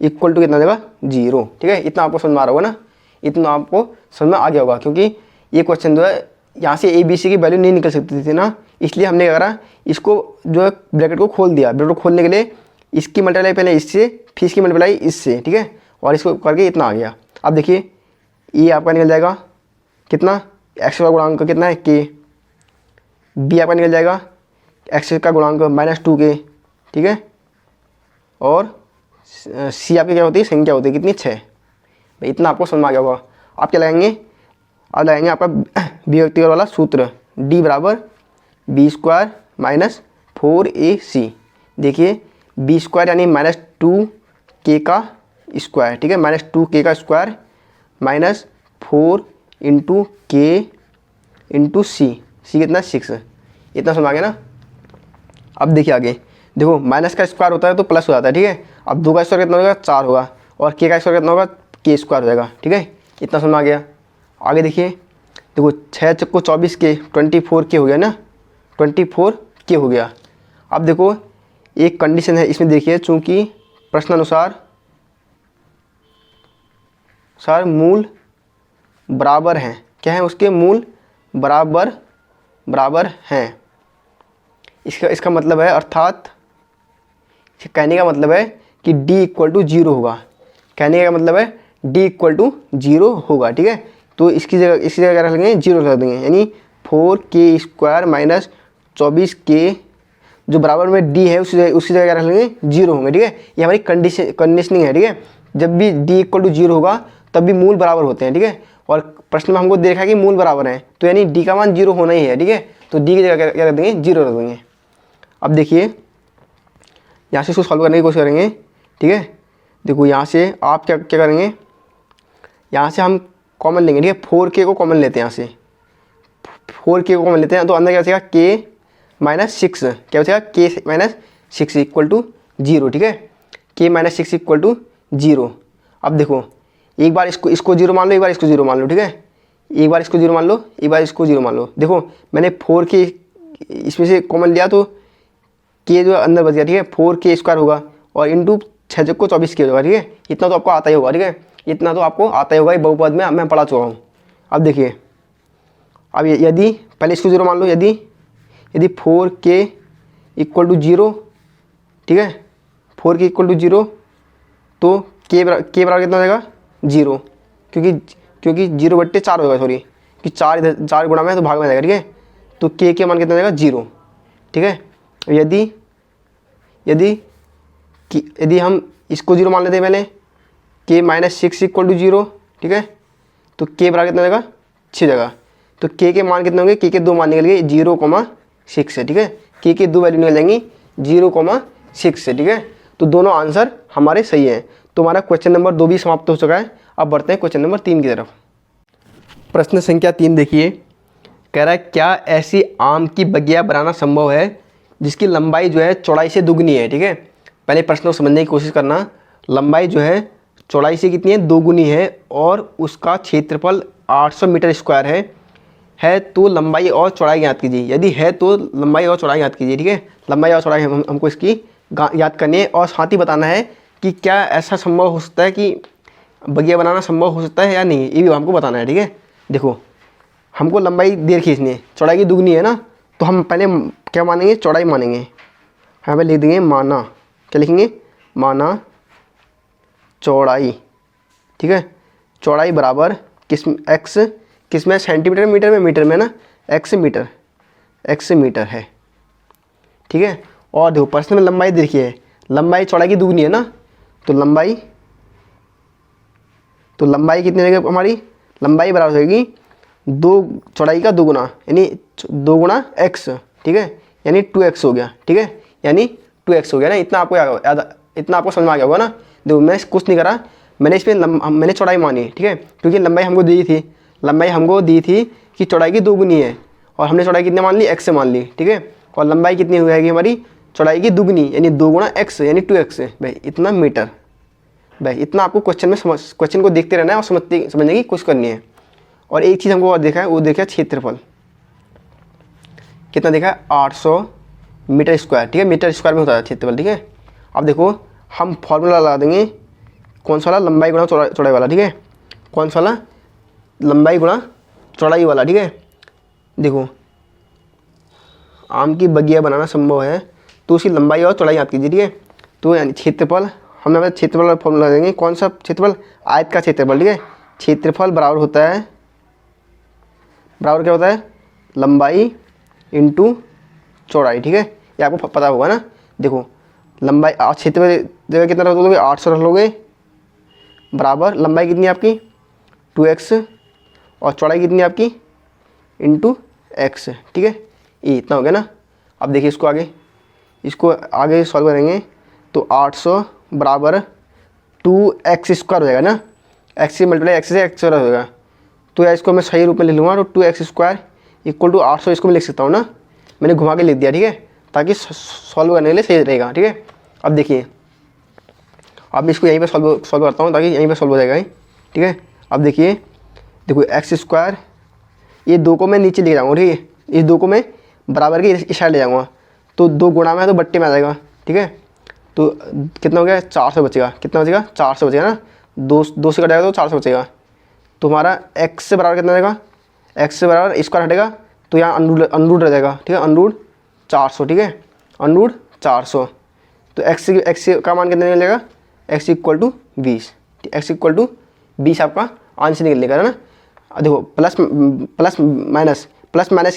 इक्वल टू कितना हो जाएगा 0, ठीक है। इतना आपको समझ में आ रहा होगा ना, इतना आपको समझ में आ गया होगा। क्योंकि ये क्वेश्चन जो है यहाँ से ABC की वैल्यू नहीं निकल सकती थी ना, इसलिए हमने क्या करा, इसको जो है ब्रैकेट को खोल दिया। ब्रैकेट को खोलने के लिए इसकी मल्टीप्लाई पहले इससे, फिर इसकी मल्टीप्लाई इससे, ठीक है। और इसको करके इतना आ गया। अब देखिए ये आपका निकल जाएगा कितना, एक्स का गुणांक कितना है के, बी आपका निकल जाएगा एक्स का गुणांक माइनस 2 के, ठीक है। और सी आपकी क्या होती है, संख्या होती है कितनी 6। भाई इतना आपको समझ में आ गया होगा। आप क्या लगाएंगे, अब लगाएंगे आपका विभक्तिकर वाला सूत्र, डी बराबर बी स्क्वायर माइनस 4AC। देखिए बी स्क्वायर यानी माइनस 2 के का स्क्वायर, ठीक है, माइनस 2 के का स्क्वायर माइनस 4 इंटू के इंटू सी कितना 6। इतना समझ आ गया ना। अब देखिए आगे, देखो माइनस का स्क्वायर होता है तो प्लस हो जाता है, ठीक है। अब 2 का स्क्वायर कितना होगा 4 होगा, और के का स्क्वायर कितना होगा के स्क्वायर हो जाएगा, ठीक है। इतना समझ आ गया। आगे देखिए, देखो 6 चक्को 24 के 24 के हो गया ना, 24 के हो गया। अब देखो एक कंडीशन है इसमें, देखिए चूँकि प्रश्नानुसार मूल बराबर हैं, क्या है उसके मूल बराबर हैं। इसका मतलब है, अर्थात कहने का मतलब है कि d इक्वल टू 0 होगा। कहने का मतलब है d इक्वल टू 0 होगा, ठीक है। तो इसी जगह क्या रख लेंगे 0 रख देंगे, यानी 4k स्क्वायर माइनस 24k जो बराबर में d है उसी जगह क्या रख लेंगे 0 होंगे, ठीक है। ये हमारी कंडीशनिंग है, ठीक है। जब भी d इक्वल टू 0 होगा तब भी मूल बराबर होते हैं, ठीक है। और प्रश्न में हमको देखा है कि मूल बराबर है, तो यानी d का मान 0 होना ही है, ठीक है। तो d की जगह क्या रख देंगे 0 रख देंगे। अब देखिए यहाँ से इसको सॉल्व करने की कोशिश करेंगे, ठीक है। देखो यहाँ से आप क्या करेंगे, यहाँ से हम कॉमन लेंगे, ठीक है। 4k को कॉमन लेते हैं, यहाँ से 4k को कॉमन लेते हैं तो अंदर क्या बचेगा k माइनस 6, क्या बचेगा k माइनस 6 इक्वल टू 0, ठीक है। k minus 6 equal to 0। अब देखो एक बार इसको 0 मान लो, एक बार इसको 0 मान लो, ठीक है। एक बार इसको 0 मान लो, एक बार इसको 0 मान लो। देखो मैंने 4k इसमें से कॉमन लिया तो k जो अंदर बच गया, ठीक है। 4k स्क्वायर होगा और इंटू 6 को 24 के होगा, ठीक है। इतना तो आपको आता ही होगा, ठीक है। इतना तो आपको आता ही होगा, बहुपद में मैं पढ़ा चुका हूँ। अब देखिए, अब यदि पहले इसको 0 मान लो, यदि 4k इक्वल टू 0 ठीक है, 4 के इक्वल टू 0, तो के बराबर कितना हो जाएगा 0, क्योंकि 0/4 होगा, सॉरी कि 4 इधर 4 गुणा में है तो भाग में आ जाएगा, ठीक है। तो के मान कितना हो जाएगा 0, ठीक है। यदि हम इसको 0 मान लेते हैं पहले, के -6 इक्वल टू 0, ठीक है, तो के बराबर कितना हो जाएगा 6 जगह। तो के मान कितने होंगे, के 2 मान निकल गए 0,6 है, ठीक है। के 2 वैल्यू निकल जाएंगी 0,6 से, ठीक है। तो दोनों आंसर हमारे सही हैं। तो हमारा क्वेश्चन नंबर 2 भी समाप्त हो चुका है। अब बढ़ते हैं क्वेश्चन नंबर 3 की तरफ। प्रश्न संख्या 3 देखिए, कह रहा है क्या ऐसी आम की बगिया बनाना संभव है जिसकी लंबाई जो है चौड़ाई से दुगनी है, ठीक है। पहले प्रश्न को समझने की कोशिश करना। लंबाई जो है चौड़ाई से कितनी है, दोगुनी है, और उसका क्षेत्रफल 800 मीटर स्क्वायर है तो लंबाई और चौड़ाई ज्ञात कीजिए। यदि है तो लंबाई और चौड़ाई ज्ञात कीजिए, ठीक है। लंबाई और चौड़ाई हमको इसकी याद करनी है, और साथ ही बताना है कि क्या ऐसा संभव हो सकता है कि बगिया बनाना संभव हो सकता है या नहीं, ये भी हमको बताना है, ठीक है। देखो, हमको लंबाई दे रखी इसने, चौड़ाई की दुगनी है ना, तो हम पहले क्या मानेंगे, चौड़ाई मानेंगे। यहाँ पे लिख देंगे माना, क्या लिखेंगे, माना चौड़ाई, ठीक है। चौड़ाई बराबर एक्स किस में, सेंटीमीटर मीटर में, मीटर में ना, एक्स मीटर है, ठीक है। और देखो प्रश्न में लंबाई देखी है, लंबाई चौड़ाई की दुगनी है ना, तो लंबाई कितनी रहेगी हमारी, लंबाई बराबर होगी 2 चौड़ाई का 2 गुना, यानी 2 गुणा एक्स, ठीक है, यानी 2x हो गया, ठीक है, यानी 2x हो गया ना। इतना आपको इतना आपको समझ में आ गया होगा ना। देखो मैं कुछ नहीं करा, मैंने इसमें मैंने चौड़ाई मानी, ठीक है, क्योंकि लंबाई हमको दी थी कि चौड़ाई की 2 गुनी है, और हमने चौड़ाई कितने मान ली, x से मान ली, ठीक है। और लंबाई कितनी हो जाएगी हमारी, चौड़ाई की दुगनी, यानी 2 गुणा x, यानी 2x, भाई इतना मीटर। भाई इतना आपको क्वेश्चन को देखते रहना है और समझने की कोशिश करनी है। और एक चीज़ हमको और देखा है, वो देखा क्षेत्रफल कितना देखा है, 800 मीटर स्क्वायर, ठीक है। मीटर स्क्वायर में होता है क्षेत्रफल, ठीक है। अब देखो हम फॉर्मूला लगा देंगे, कौन सा वाला, लंबाई गुणा चौड़ाई वाला, ठीक है। कौन सा वाला, लंबाई गुणा चौड़ाई वाला, ठीक है। देखो आम की बगिया बनाना संभव है तो उसकी लंबाई और चौड़ाई याद कीजिए, ठीक है। तो यानी क्षेत्रफल, हमने क्षेत्रफल फॉर्मूला देंगे, कौन सा क्षेत्रफल, आयत का क्षेत्रफल, ठीक है। क्षेत्रफल बराबर होता है, बराबर क्या होता है, लंबाई इंटू चौड़ाई, ठीक है। ये आपको पता होगा ना। देखो लंबाई क्षेत्रफल जगह कितना रख लोगे, 800 रख लोगे, बराबर लंबाई कितनी है आपकी 2x, और चौड़ाई कितनी है आपकी इंटू x, ठीक है। ये इतना हो गया ना। अब देखिए इसको आगे सॉल्व करेंगे तो 800 बराबर 2x स्क्वायर हो जाएगा ना, x से मल्टीप्लाई x से x स्क्वायर हो जाएगा। तो यार इसको मैं सही रूप में लिख लूँगा, तो 2x स्क्वायर इक्वल टू 800, इसको मैं लिख सकता हूँ ना, मैंने घुमा के लिख दिया, ठीक है, ताकि सॉल्व करने के लिए सही रहेगा, ठीक है। अब देखिए, अब इसको यहीं पे सॉल्व करता हूँ ताकि यहीं पे सॉल्व हो जाएगा, ठीक है। अब देखो एक्स स्क्वायर, ये 2 को मैं नीचे ले जाऊँगा, ठीक है। इस 2 को मैं बराबर के इस साइड ले जाऊँगा, तो 2 गुणा में है तो बट्टे में आ जाएगा, ठीक है। तो कितना हो गया, 400 बचेगा, कितना बचेगा, 400 बचेगा ना, 2 से कटेगा तो 400 बचेगा। तो हमारा एक्स से बराबर कितना रहेगा, एक्स से बराबर स्क्वायर हटेगा तो यहाँ अनरूट रह जाएगा, ठीक है, अनरूट 400, ठीक है, अनरूट 400। तो एक्स का मान कितना निकलेगा, x equal to 20, x equal to 20 आपका आंसर निकलेगा ना। देखो प्लस माइनस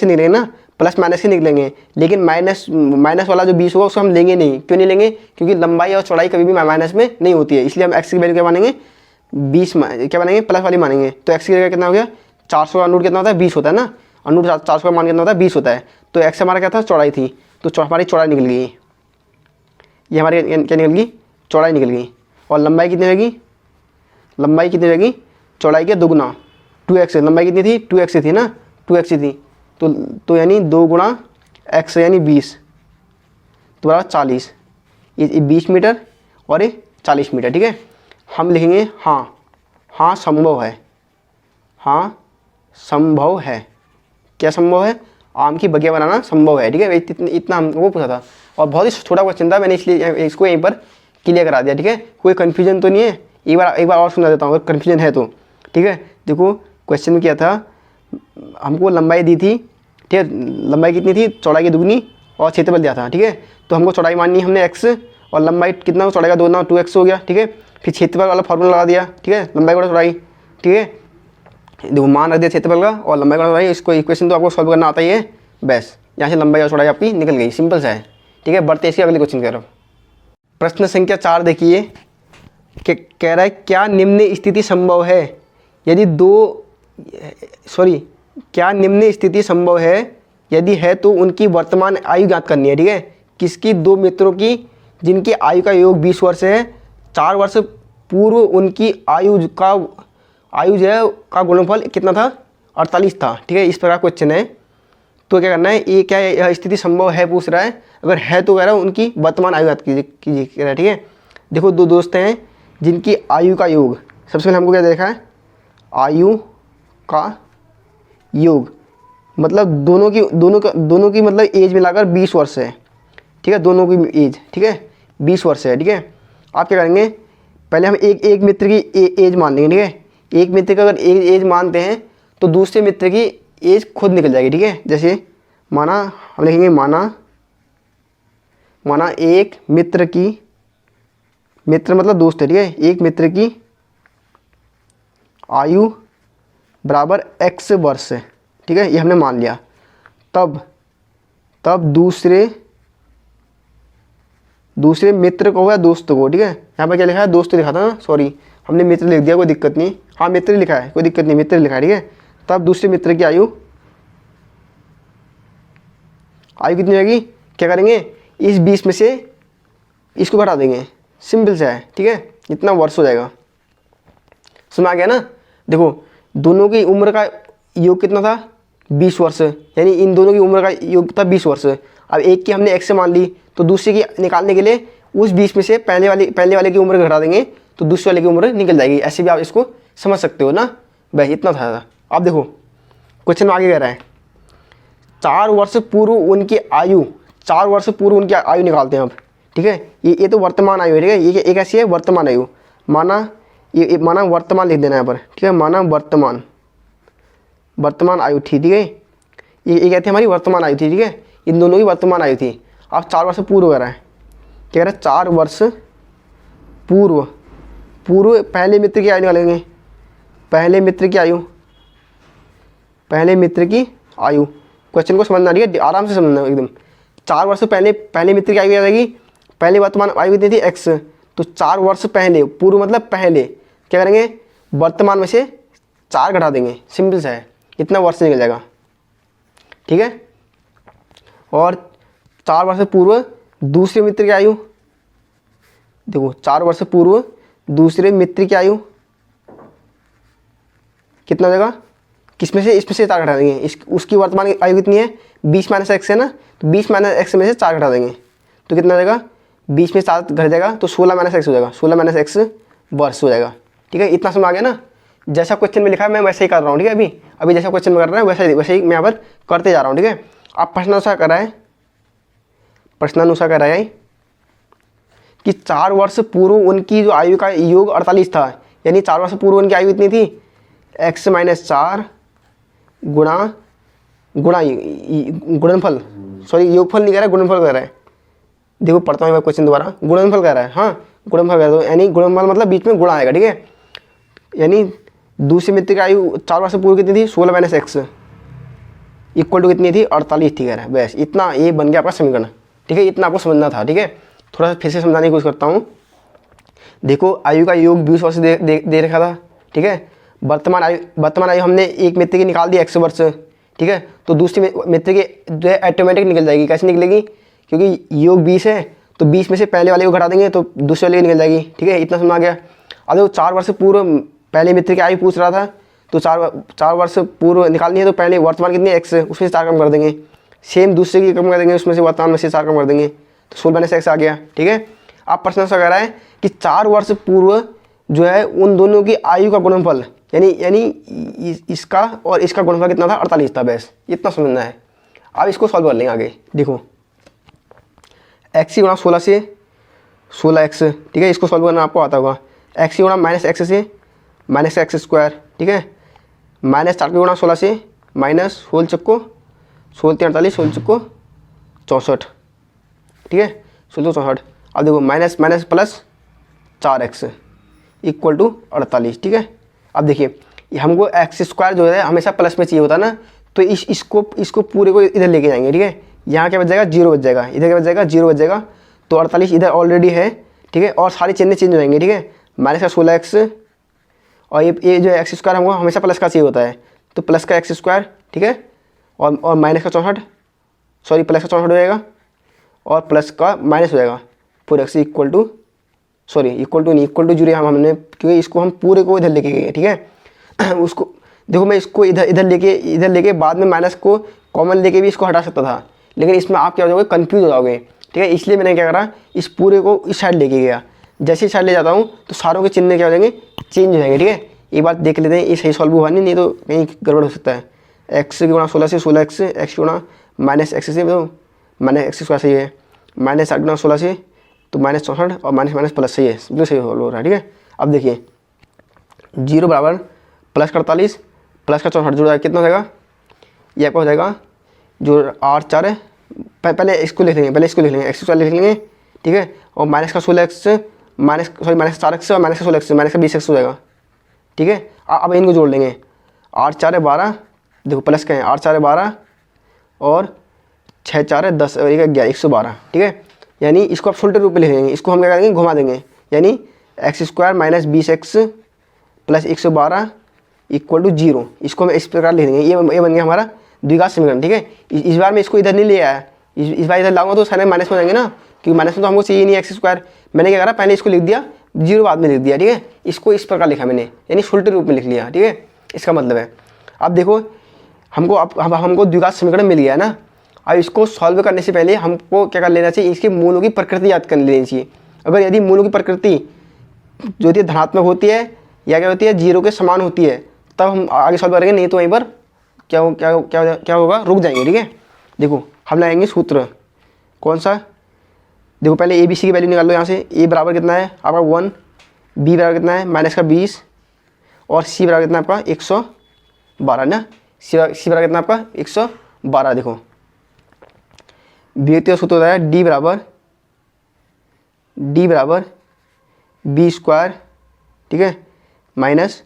ही निकलेंगे ना, प्लस माइनस ही निकलेंगे, लेकिन माइनस वाला जो 20 होगा उसको हम लेंगे नहीं। क्यों नहीं लेंगे, क्योंकि लंबाई और चौड़ाई कभी भी माइनस में नहीं होती है, इसलिए हम एक्स की वैल्यू क्या मानेंगे, 20 क्या मानेंगे, प्लस वाली मानेंगे। तो एक्स की जगह कितना हो गया, 400 अनरूट कितना होता है, 20 होता है ना, अनरूट 400 का मान कितना होता है, 20 होता है। तो एक्स हमारा क्या था, चौड़ाई थी, तो हमारी चौड़ाई निकल गई, ये हमारी क्या निकल गई, चौड़ाई निकल गई। और लंबाई कितनी रहेगी, लंबाई कितनी रहेगी, चौड़ाई के 2 गुना 2x, लंबाई कितनी थी, 2x थी ना, 2x थी। तो यानी 2 गुणा x यानी 20, तो बराबर 40, ये 20 मीटर और ये 40 मीटर, ठीक है। हम लिखेंगे हाँ संभव है, हाँ संभव है, क्या संभव है, आम की बगिया बनाना संभव है, ठीक है। इतना हमको पूछा था, और बहुत ही छोटा क्वेश्चन था, मैंने इसलिए इसको यहीं पर क्लियर करा दिया, ठीक है। कोई कन्फ्यूजन तो नहीं है, एक बार और सुना देता हूँ अगर कन्फ्यूजन है तो, ठीक है। देखो क्वेश्चन में क्या था, हमको लंबाई दी थी, ठीक है, लंबाई कितनी थी, चौड़ाई की दुगनी, और क्षेत्रफल दिया था, ठीक है। तो हमको चौड़ाई माननी है हमने x, और लंबाई कितना चौड़ाई का 2 गुना 2x हो गया, ठीक है। फिर क्षेत्रफल वाला फॉर्मूला लगा दिया, ठीक है, लंबाई गुणा चौड़ाई, ठीक है। देखो मान रख दिया क्षेत्रफल का और लंबाई गुणा चौड़ाई, इसको इक्वेशन तो आपको सॉल्व करना आता ही है। बस यहाँ से लंबाई और चौड़ाई आपकी निकल गई, सिंपल सा है, ठीक है। बढ़ते इसके अगले क्वेश्चन की तरफ। प्रश्न संख्या 4 देखिए, कह रहा है क्या निम्न स्थिति संभव है यदि क्या निम्न स्थिति संभव है, यदि है तो उनकी वर्तमान आयु ज्ञात करनी है, ठीक है। किसकी? 2 मित्रों की जिनकी आयु का योग 20 वर्ष है, 4 वर्ष पूर्व उनकी आयु जो है का गुणनफल कितना था? 48 था, ठीक है। इस प्रकार क्वेश्चन है, तो क्या करना है, ये क्या यह स्थिति संभव है पूछ रहा है। अगर है तो कह रहा है उनकी वर्तमान आयु ज्ञात कीजिए कह रहा है, ठीक है। देखो 2 दोस्त हैं जिनकी आयु का योग, सबसे पहले हमको क्या देखा है? आयु का योग मतलब दोनों की मतलब एज मिलाकर 20 वर्ष है, ठीक है। दोनों की एज, ठीक है, 20 वर्ष है, ठीक है। आप क्या करेंगे, पहले हम एक मित्र की एज मान लेंगे, ठीक है। एक मित्र का अगर एज मानते हैं तो दूसरे मित्र की एज खुद निकल जाएगी, ठीक है। जैसे माना हम लिखेंगे माना एक मित्र की, मित्र मतलब दोस्त है, ठीक है। एक मित्र की आयु बराबर x वर्ष है, ठीक है, ये हमने मान लिया। तब दूसरे मित्र को या दोस्त को, ठीक है। यहाँ पर क्या लिखा है? दोस्त लिखा था ना, सॉरी हमने मित्र लिख दिया, कोई दिक्कत नहीं। हाँ मित्र लिखा है, कोई दिक्कत नहीं, मित्र लिखा है, ठीक है। तब दूसरे मित्र की आयु कितनी होगी? क्या करेंगे, इस 20 में से इसको घटा देंगे, सिंपल सा है, ठीक है। इतना वर्ष हो जाएगा, समझ आ गया ना। देखो दोनों की उम्र का योग कितना था? 20 वर्ष, यानी इन दोनों की उम्र का योग था 20 वर्ष। अब एक की हमने x मान ली, तो दूसरे की निकालने के लिए उस 20 में से पहले वाले की उम्र घटा देंगे, तो दूसरे वाले की उम्र निकल जाएगी। ऐसे भी आप इसको समझ सकते हो ना। बस इतना था। अब देखो क्वेश्चन में आगे कह रहा है 4 वर्ष पूर्व उनकी आयु, 4 वर्ष पूर्व उनकी आयु निकालते हैं अब, ठीक है। ये तो वर्तमान आयु है, ठीक है। ये एक ऐसी है वर्तमान आयु, माना वर्तमान लिख देना यहाँ पर, ठीक है। माना वर्तमान आयु थी, ठीक है। ये क्या थी? हमारी वर्तमान आयु थी, ठीक है। इन दोनों की वर्तमान आयु थी। अब 4 वर्ष पूर्व कह रहा है, कह रहा है 4 वर्ष पूर्व पहले मित्र की आयु निकालेंगे। पहले मित्र की आयु क्वेश्चन को समझना, ठीक है, आराम से समझना एकदम। 4 वर्ष पहले मित्र की आयु क्या रहेगी? पहले वर्तमान आयु कितनी थी? x। तो 4 वर्ष पहले, पूर्व मतलब पहले, क्या करेंगे, वर्तमान में से 4 घटा देंगे, सिंपल सा है, इतना वर्ष निकल जाएगा, ठीक है। और 4 वर्ष पूर्व दूसरे मित्र की आयु, देखो 4 वर्ष पूर्व दूसरे मित्र की आयु कितना हो जाएगा? किसमें से? इसमें से 4 घटा देंगे। उसकी वर्तमान आयु कितनी है? 20 - x है ना, तो 20 - x में से 4 घटा देंगे, तो कितना हो जाएगा? 20 में 4 घट जाएगा, तो 16 - x हो जाएगा, 16 - x वर्ष हो जाएगा, ठीक है। इतना समझ आ गया ना। जैसा क्वेश्चन में लिखा है मैं वैसे ही कर रहा हूँ, ठीक है। अभी जैसा क्वेश्चन में कर रहा है वैसे ही मैं यहाँ पर करते जा रहा हूँ, ठीक है। आप प्रश्नानुसार कर रहा है कि 4 वर्ष पूर्व उनकी जो आयु का योग 48 था, यानी 4 वर्ष पूर्व उनकी आयु इतनी थी, x - 4 गुणनफल, सॉरी योगफल नहीं कह रहा है, गुणनफल कह रहा है। देखो पढ़ता हूँ मैं क्वेश्चन दोबारा, गुणनफल कह रहा है, हाँ गुणनफल कह दो, यानी गुणनफल मतलब बीच में गुणा आएगा, ठीक है। यानी दूसरे मित्र की आयु 4 वर्ष पूर्व कितनी थी? 16 - x इक्वल टू कितनी थी? 48 थी, कह रहा है। बस इतना, ये बन गया आपका समीकरण, ठीक है। इतना आपको समझना था, ठीक है। थोड़ा सा फिर से समझाने की कोशिश करता हूँ। देखो आयु का योग 20 वर्ष दे रखा था, ठीक है। वर्तमान आयु हमने एक मित्र की निकाल दी x वर्ष, ठीक है। तो दूसरे मित्र की जो है ऑटोमेटिक निकल जाएगी। कैसे निकलेगी? क्योंकि योग 20 है, तो 20 में से पहले वाले को घटा देंगे तो दूसरे वाले की निकल जाएगी, ठीक है। इतना समझ आ गया। अब देखो 4 वर्ष पूर्व पहले मित्र की आयु पूछ रहा था, तो 4 वर्ष पूर्व निकालनी है, तो पहले वर्तमान कितनी है? x, उसमें से 4 कम कर देंगे। सेम दूसरे की कम कर देंगे, उसमें से वर्तमान में से 4 कम कर देंगे, तो 16 - x आ गया, ठीक है। आप प्रश्न ऐसा कह रहा है कि 4 वर्ष पूर्व जो है उन दोनों की आयु का गुणनफल, यानी इसका और इसका गुणनफल कितना था? 48 था। बस इतना समझना है। अब इसको सॉल्व कर लेंगे आगे। देखो x गुणा 16 से 16x, ठीक है। इसको सॉल्व करना आपको आता होगा। x गुणा -x से -x², ठीक है। -4 गुणा 16 से माइनस होल चक्को 16 48 होल चक्को 64, ठीक है, 16 64। अब देखो minus minus plus 4x equal to 48, ठीक है। अब देखिए हमको एक्स स्क्वायर जो है हमेशा प्लस में चाहिए होता है ना, तो इसको पूरे को इधर लेके जाएंगे, ठीक है। यहाँ क्या बच जाएगा, 0 बच जाएगा, इधर क्या बच जाएगा, 0 बच जाएगा। तो 48 इधर ऑलरेडी है, ठीक है, और सारी चिन्ह चेंज हो जाएंगे, ठीक है। माइनस का 16x और ये जो एक्स स्क्वायर हमको हमेशा प्लस का चाहिए होता है, तो प्लस का एक्स स्क्वायर, ठीक है, और माइनस का 64, सॉरी प्लस का 64 हो जाएगा और प्लस का माइनस हो जाएगा 4x equal to, sorry equal to नहीं, इक्वल टू 0 हमने, क्योंकि इसको हम पूरे को इधर लेके गए, ठीक है। उसको देखो मैं इसको इधर लेके बाद में माइनस को कॉमन लेके भी इसको हटा सकता था, लेकिन इसमें आप क्या हो जाओगे, कन्फ्यूज हो जाओगे, ठीक है। इसलिए मैंने क्या करा, इस पूरे को इस साइड लेके गया। जैसे इस साइड ले जाता हूँ तो सारों के चिन्ह क्या हो जाएंगे, चेंज हो जाएंगे, ठीक है। एक बात देख लेते हैं ये सही सॉल्व हुआ नहीं तो कहीं गड़बड़ हो सकता है। एक्स गुणा 16 से 16x, एक्स गुणा माइनस एक्स से तो माइनस एक्स स्क्वायर सही है, माइनस 8 गुणा 16 से तो माइनस 64 और माइनस माइनस प्लस सही है, बिल्कुल सही हो रहा है, ठीक है। अब देखिए 0 बराबर प्लस का 48 प्लस का 64 जुड़ा कितना हो जाएगा, ये आपका हो जाएगा जो 8 4 है, पहले इसको लिख लेंगे, एक्स स्क्वायर लिख लेंगे, ठीक है, और माइनस का 16x माइनस 4x और माइनस का 16x माइनस का 20x हो जाएगा, ठीक है। अब इनको जोड़ लेंगे, 8 4 है 12, देखो प्लस का है, 8 4 है 12 और 6 4 है 10 और 1 11 112, ठीक है। यानी इसको आप उल्टे रूप में लिखेंगे, इसको हम क्या करेंगे, घुमा देंगे, यानी x square minus 20x plus 112 equal to 0, इसको हम इस प्रकार लिख देंगे। ये बन गया हमारा द्विघात समीकरण, ठीक है। इस बार मैं इसको इधर नहीं ले आया, इस बार इधर लाऊंगा तो सारे माइनस में हो जाएंगे ना, क्योंकि माइनस में तो हमको चाहिए नहीं एक्स स्क्वायर। मैंने क्या करा, पहले इसको लिख दिया, 0 बाद में लिख दिया, ठीक है। इसको इस प्रकार लिखा मैंने, यानी उल्टे रूप में लिख लिया, ठीक है। इसका मतलब है अब देखो हमको द्विघात समीकरण मिल गया है ना। अब इसको सॉल्व करने से पहले हमको क्या कर लेना चाहिए, इसके मूलों की प्रकृति याद कर लेनी चाहिए। अगर यदि मूलों की प्रकृति जो होती है धनात्मक होती है या क्या होती है 0 के समान होती है, तब हम आगे सॉल्व करेंगे, नहीं तो वहीं पर क्या होगा, रुक जाएंगे, ठीक है। देखो हम लगाएंगे सूत्र, कौन सा, देखो पहले ABC की वैल्यू निकाल लो यहाँ से। A बराबर कितना है आपका 1, B बराबर कितना है माइनस का 20 और C बराबर कितना है आपका 112 ना, C बराबर कितना आपका 112। देखो व्यक्ति का सूत्र होता है D बराबर B स्क्वायर, ठीक है, माइनस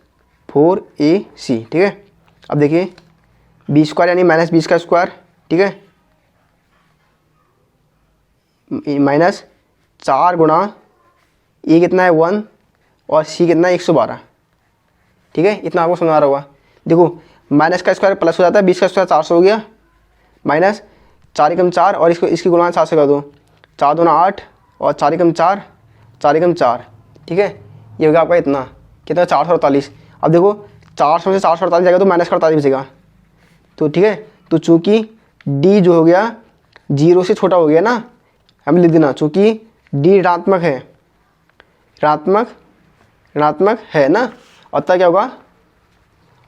4AC, ठीक है। अब देखिए B स्क्वायर यानी माइनस 20 का स्क्वायर, ठीक है, माइनस 4 गुणा A कितना है 1 और C कितना है 112, ठीक है। इतना आपको समझ आ रहा होगा। देखो माइनस का स्क्वायर प्लस हो जाता है, 20 का स्क्वायर 400 हो गया, माइनस 4 एकम 4 और इसकी गुणा 4 से कर दो, 4 दूना 8 और 4 एकम 4, 4 एकम 4, ठीक है। ये हो गया आपका इतना, कितना 448। अब देखो 400 से 448 जाएगा तो माइनस का 48 बचेगा, तो ठीक है। तो चूँकि D जो हो गया 0 से छोटा हो गया ना, हम लिख देना, चूँकि D ऋणात्मक है ना, अतः क्या होगा,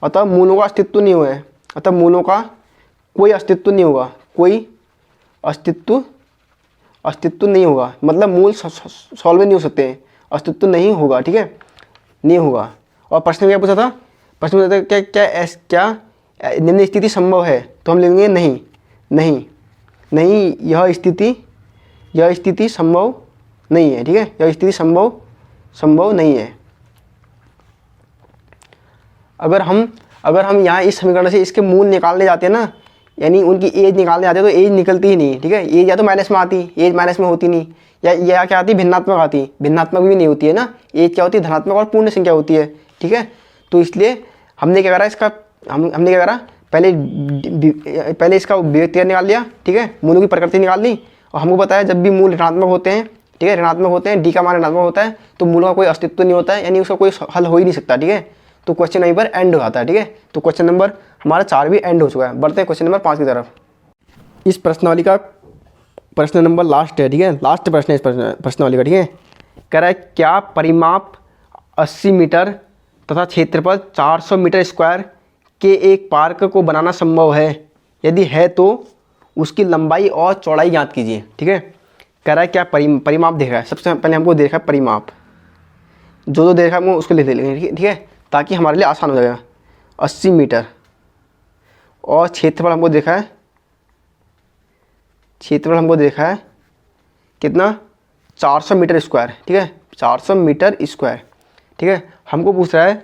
अतः मूलों का अस्तित्व नहीं हुआ है, अतः मूलों का कोई अस्तित्व नहीं होगा, कोई अस्तित्व नहीं होगा, मतलब मूल सॉल्व नहीं हो सकते हैं, अस्तित्व नहीं होगा, ठीक है, नहीं होगा। और प्रश्न क्या पूछा था, प्रश्न पूछा था क्या निम्न स्थिति संभव है, तो हम लिखेंगे नहीं, यह स्थिति संभव नहीं है, ठीक है, यह स्थिति संभव नहीं है। अगर हम यहाँ इस समीकरण से इसके मूल निकालने जाते हैं ना, यानी उनकी एज निकालने जाते हैं, तो एज निकलती ही नहीं, ठीक है। एज या तो माइनस में आती, एज माइनस में होती नहीं, या क्या आती, भिन्नात्मक आती, भिन्नात्मक भी नहीं होती है ना। एज क्या होती है, धनात्मक और पूर्ण संख्या होती है, ठीक है। तो इसलिए हमने क्या करा, हमने क्या करा, पहले इसका व्यक्तिगत निकाल लिया, ठीक है, मूलों की प्रकृति निकाल ली, और हमको बताया जब भी मूल ऋणात्मक होते हैं, ठीक है, ऋणात्मक होते हैं, D का मान ऋणात्मक होता है, तो मूलों का कोई अस्तित्व नहीं होता है, यानी उसका कोई हल हो ही नहीं सकता, ठीक है। तो क्वेश्चन यहीं पर एंड हो जाता है, ठीक है। तो क्वेश्चन नंबर हमारा 4 भी एंड हो चुका है। बढ़ते हैं क्वेश्चन नंबर 5 की तरफ। इस प्रश्नावली का प्रश्न नंबर लास्ट है, ठीक है, लास्ट प्रश्न है इस प्रश्नावली का, ठीक है। कह रहा है क्या परिमाप 80 मीटर तथा क्षेत्रफल 400 मीटर स्क्वायर के एक पार्क को बनाना संभव है, यदि है तो उसकी लंबाई और चौड़ाई ज्ञात कीजिए, ठीक है। कह रहा है क्या परिमाप देख रहा है, सबसे पहले हमको देखा है परिमाप, जो देखा है उसको लिख लेंगे, ठीक है, ताकि हमारे लिए आसान हो जाएगा। 80 मीटर और क्षेत्रफल हमको देखा है कितना 400 मीटर स्क्वायर, ठीक है, 400 मीटर स्क्वायर, ठीक है। हमको पूछ रहा है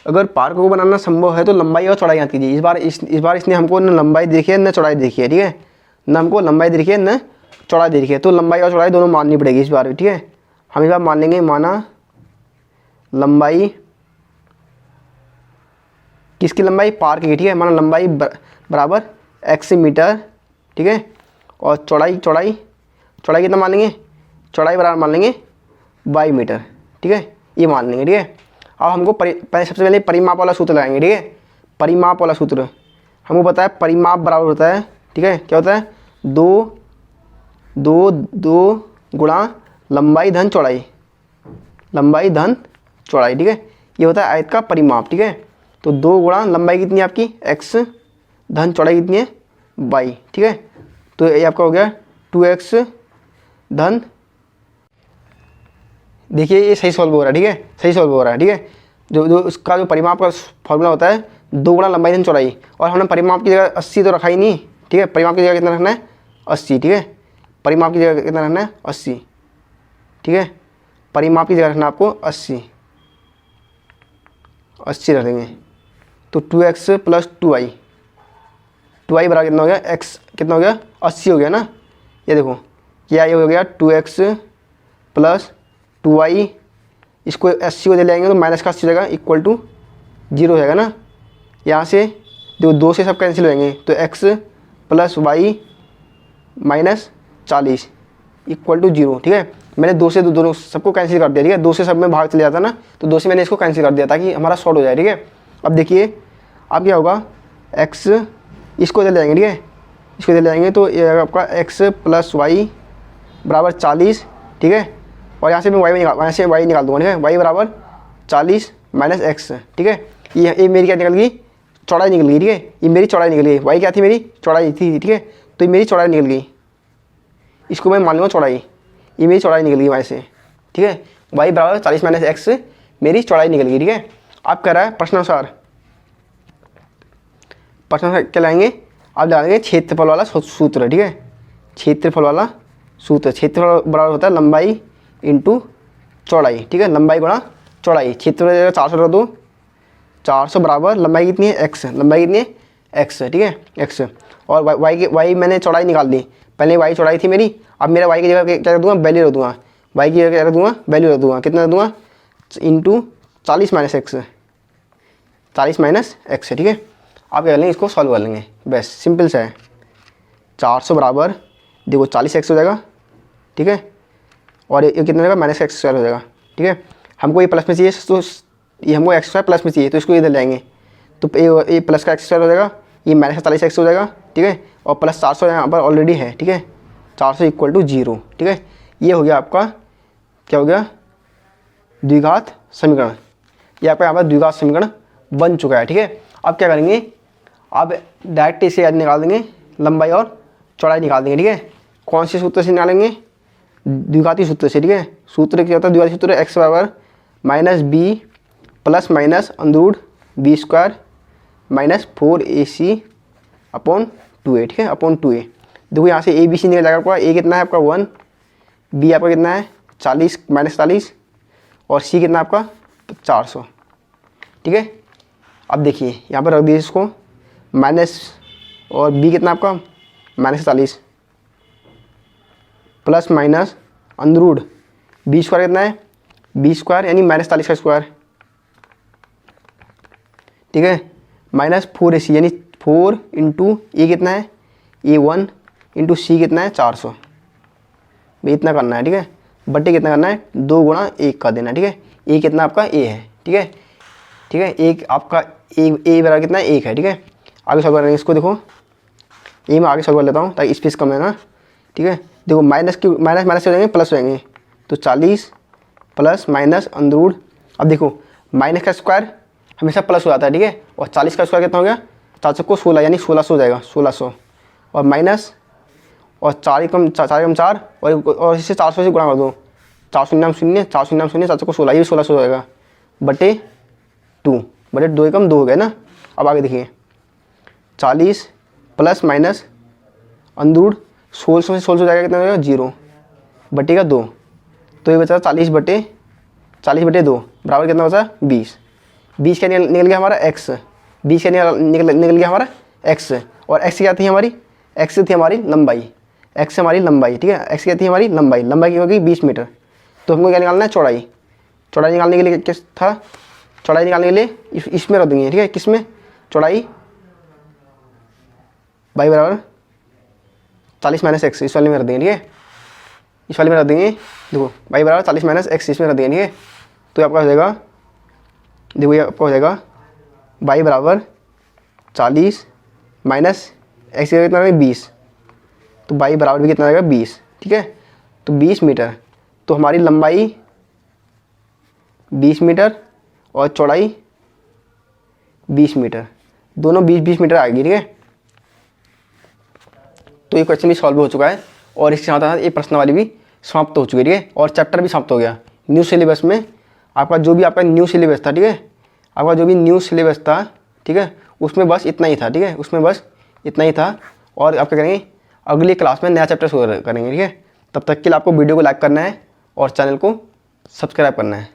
अगर पार्क को बनाना संभव है तो लंबाई और चौड़ाई याद कीजिए। इस बार इसने हमको न लंबाई देखी है न चौड़ाई देखी है, ठीक है, न हमको लंबाई देखी है न चौड़ाई देखी है, तो लंबाई और चौड़ाई दोनों माननी पड़ेगी इस बार, ठीक है। हम इस बार मान लेंगे, माना लंबाई किसकी लंबाई, पार्क की, ठीक है, माना लंबाई बराबर x मीटर, ठीक है, और चौड़ाई कितना मान लेंगे, चौड़ाई बराबर मान लेंगे y मीटर, ठीक है, ये मान लेंगे, ठीक है। अब हमको सबसे पहले परिमाप वाला सूत्र लगाएंगे, ठीक है। परिमाप वाला सूत्र हमको पता है, परिमाप बराबर होता है, ठीक है, क्या होता है, दो गुणा लंबाई धन चौड़ाई, ठीक है, ये होता है आयत का परिमाप, ठीक है। तो 2 गुणा लंबाई कितनी है आपकी x धन चौड़ाई कितनी है y, ठीक है। तो ये आपका हो गया 2x धन, देखिए ये सही सॉल्व हो रहा है, ठीक है, सही सॉल्व हो रहा है, ठीक है। जो उसका जो परिमाप का फॉर्मूला होता है 2 गुणा लंबाई धन चौड़ाई, और हमने परिमाप की जगह 80 तो रखा ही नहीं, ठीक है, परिमाप की जगह कितना रखना है 80, ठीक है, परिमाप की जगह कितना रखना है 80, ठीक है, परिमाप की जगह रखना आपको 80 रख देंगे। तो 2x प्लस 2y बराबर कितना हो गया, x कितना हो गया 80 हो गया ना, ये देखो क्या ये हो गया 2x प्लस 2y, इसको 80 को दे लेंगे तो माइनस का 80 हो जाएगा, इक्वल टू 0 हो जाएगा ना। यहाँ से देखो 2 से सब कैंसिल हो जाएंगे, तो x plus y minus 40 equal to 0, ठीक है। मैंने 2 से दोनों सबको कैंसिल कर दिया, ठीक है, 2 से सब में भाग चले जाता ना, तो 2 से मैंने इसको कैंसिल कर दिया ताकि हमारा शॉर्ट हो जाए, ठीक है। अब देखिए अब क्या होगा, x इसको दे लेंगे, ठीक है, इसको दे लेंगे तो ये आपका x प्लस y बराबर 40, ठीक है, और यहाँ से मैं y निकाल दूँगा, ठीक है, y बराबर 40 माइनस x, ठीक है। ये मेरी क्या निकल गई, चौड़ाई निकल गई, ठीक है, ये मेरी चौड़ाई निकल गई, y क्या थी मेरी चौड़ाई थी, ठीक है, तो ये मेरी चौड़ाई निकल गई, इसको मैं मान लूँगा चौड़ाई, ये मेरी चौड़ाई निकल गई y से, ठीक है, y बराबर 40 माइनस x मेरी चौड़ाई निकल गई, ठीक है। अब कह रहा है प्रश्नानुसार क्या लाएंगे, अब लगाएंगे क्षेत्रफल वाला सूत्र, ठीक है, क्षेत्रफल वाला सूत्र, क्षेत्रफल बराबर होता है लंबाई इंटू चौड़ाई, ठीक है, लंबाई गुणा चौड़ाई, क्षेत्रफल 400 रख दो, 400 बराबर लंबाई कितनी है x, लंबाई कितनी है x, ठीक है, x, और y मैंने चौड़ाई निकाल दी, पहले y चौड़ाई थी मेरी, अब मेरा y की जगह क्या रख दूँगा, वैल्यू रख दूँगा, y की जगह क्या रख दूँगा, वैल्यू रख दूँगा, कितना रख दूँगा, into 40 minus x, 40 minus x, ठीक है। आप क्या कर लेंगे, इसको सॉल्व कर लेंगे, बस सिंपल सा है। 400 बराबर देखो 40x हो जाएगा, ठीक है, और ये कितना रहेगा माइनस एक्स स्क्वायर हो जाएगा, ठीक है। हमको ये प्लस में चाहिए तो ये हमको एक्स स्क्वायर प्लस में चाहिए तो इसको इधर लाएंगे, तो ये प्लस का एक्स स्क्वायर हो जाएगा, ये माइनस 40x हो जाएगा, ठीक है, और प्लस 400 यहाँ पर ऑलरेडी है, ठीक है, 400 इक्वल टू 0, ठीक है। ये हो गया आपका क्या हो गया, द्विघात समीकरण, ये आपका यहाँ पर द्विघात समीकरण बन चुका है, ठीक है। अब क्या करेंगे, अब डायरेक्ट इसे याद निकाल देंगे, लंबाई और चौड़ाई निकाल देंगे, ठीक है। कौन से सूत्र से निकालेंगे, द्विघाती सूत्र से, ठीक है। सूत्र क्या होता है, द्विघाती सूत्र x बराबर minus b plus minus under b square minus 4ac upon 2a, ठीक है, अपॉन 2a। देखो यहाँ से a b c निकल जाएगा आपका, a कितना है आपका 1, b आपका कितना है 40 माइनस 40, और c कितना आपका 400, ठीक है। अब देखिए यहाँ पर रख दीजिए इसको माइनस, और b कितना आपका minus 40 plus minus under root b square कितना है, बी स्क्वायर यानी माइनस 40 का स्क्वायर, ठीक है, माइनस 4ac यानी 4 इंटू ए कितना है a1 इंटू सी कितना है 400, भाई इतना करना है, ठीक है, बटे कितना करना है 2 गुणा 1 का देना, ठीक है। ए कितना आपका a है, ठीक है, ठीक है, एक आपका ए बराबर कितना है 1 है, ठीक है। आगे सॉल्व करेंगे इसको, देखो ये मैं आगे सॉल्व कर लेता हूँ ताकि स्पेस कम है ना, ठीक है। देखो माइनस माइनस हो जाएंगे प्लस हो जाएंगे, तो 40 प्लस माइनस अंदरूड, अब देखो माइनस का स्क्वायर हमेशा प्लस हो जाता है, ठीक है, और 40 का स्क्वायर कितना हो गया 4 को 16 यानी 1600 हो जाएगा, 1600, और माइनस और 4 कम 4 और इससे 400 से गुणा कर दो, 400 400 को 16, ये 1600 हो जाएगा, बटे 2 कम 2 हो गया ना। अब आगे देखिए 40 प्लस माइनस अंदरूड 1600 से 1600 हो जाएगा, कितना हो जाएगा 0 बटेगा 2, तो ये बचा 40/2 बराबर कितना बचा 20। 20 का निकल गया हमारा x, 20 का निकल गया हमारा x। और x क्या थी हमारी, x थी हमारी लंबाई, x हमारी लंबाई, ठीक है। x क्या थी हमारी लंबाई, लंबाई की होगी 20 मीटर। तो हमको क्या निकालना है, चौड़ाई। चौड़ाई निकालने के लिए किस था, चौड़ाई निकालने के लिए इसमें रख देंगे, ठीक है। किसमें, चौड़ाई y बराबर 40 - x इस वाले में रख देंगे, ठीक है। इस वाले में रख देंगे, देखो y बराबर 40 - x इसमें रख देंगे, ठीक है। तो आपका हो जाएगा, देखो ये आपका हो जाएगा y बराबर 40 - x कितना है 20। तो y बराबर भी कितना आएगा 20, ठीक है। तो 20 मीटर, तो हमारी लंबाई 20 मीटर और चौड़ाई 20 मीटर, दोनों 20-20 मीटर आएगी, ठीक है। तो ये क्वेश्चन भी सॉल्व हो चुका है और इसके साथ साथ ये प्रश्न वाली भी समाप्त हो चुकी है, ठीक है। और चैप्टर भी समाप्त हो गया। न्यू सिलेबस में आपका जो भी आपका न्यू सिलेबस था, ठीक है, आपका जो भी न्यू सिलेबस था, ठीक है, उसमें बस इतना ही था, ठीक है, उसमें बस इतना ही था। और आप क्या करेंगे, अगली क्लास में नया चैप्टर शुरू करेंगे, ठीक है। तब तक के लिए आपको वीडियो को लाइक करना है और चैनल को सब्सक्राइब करना है।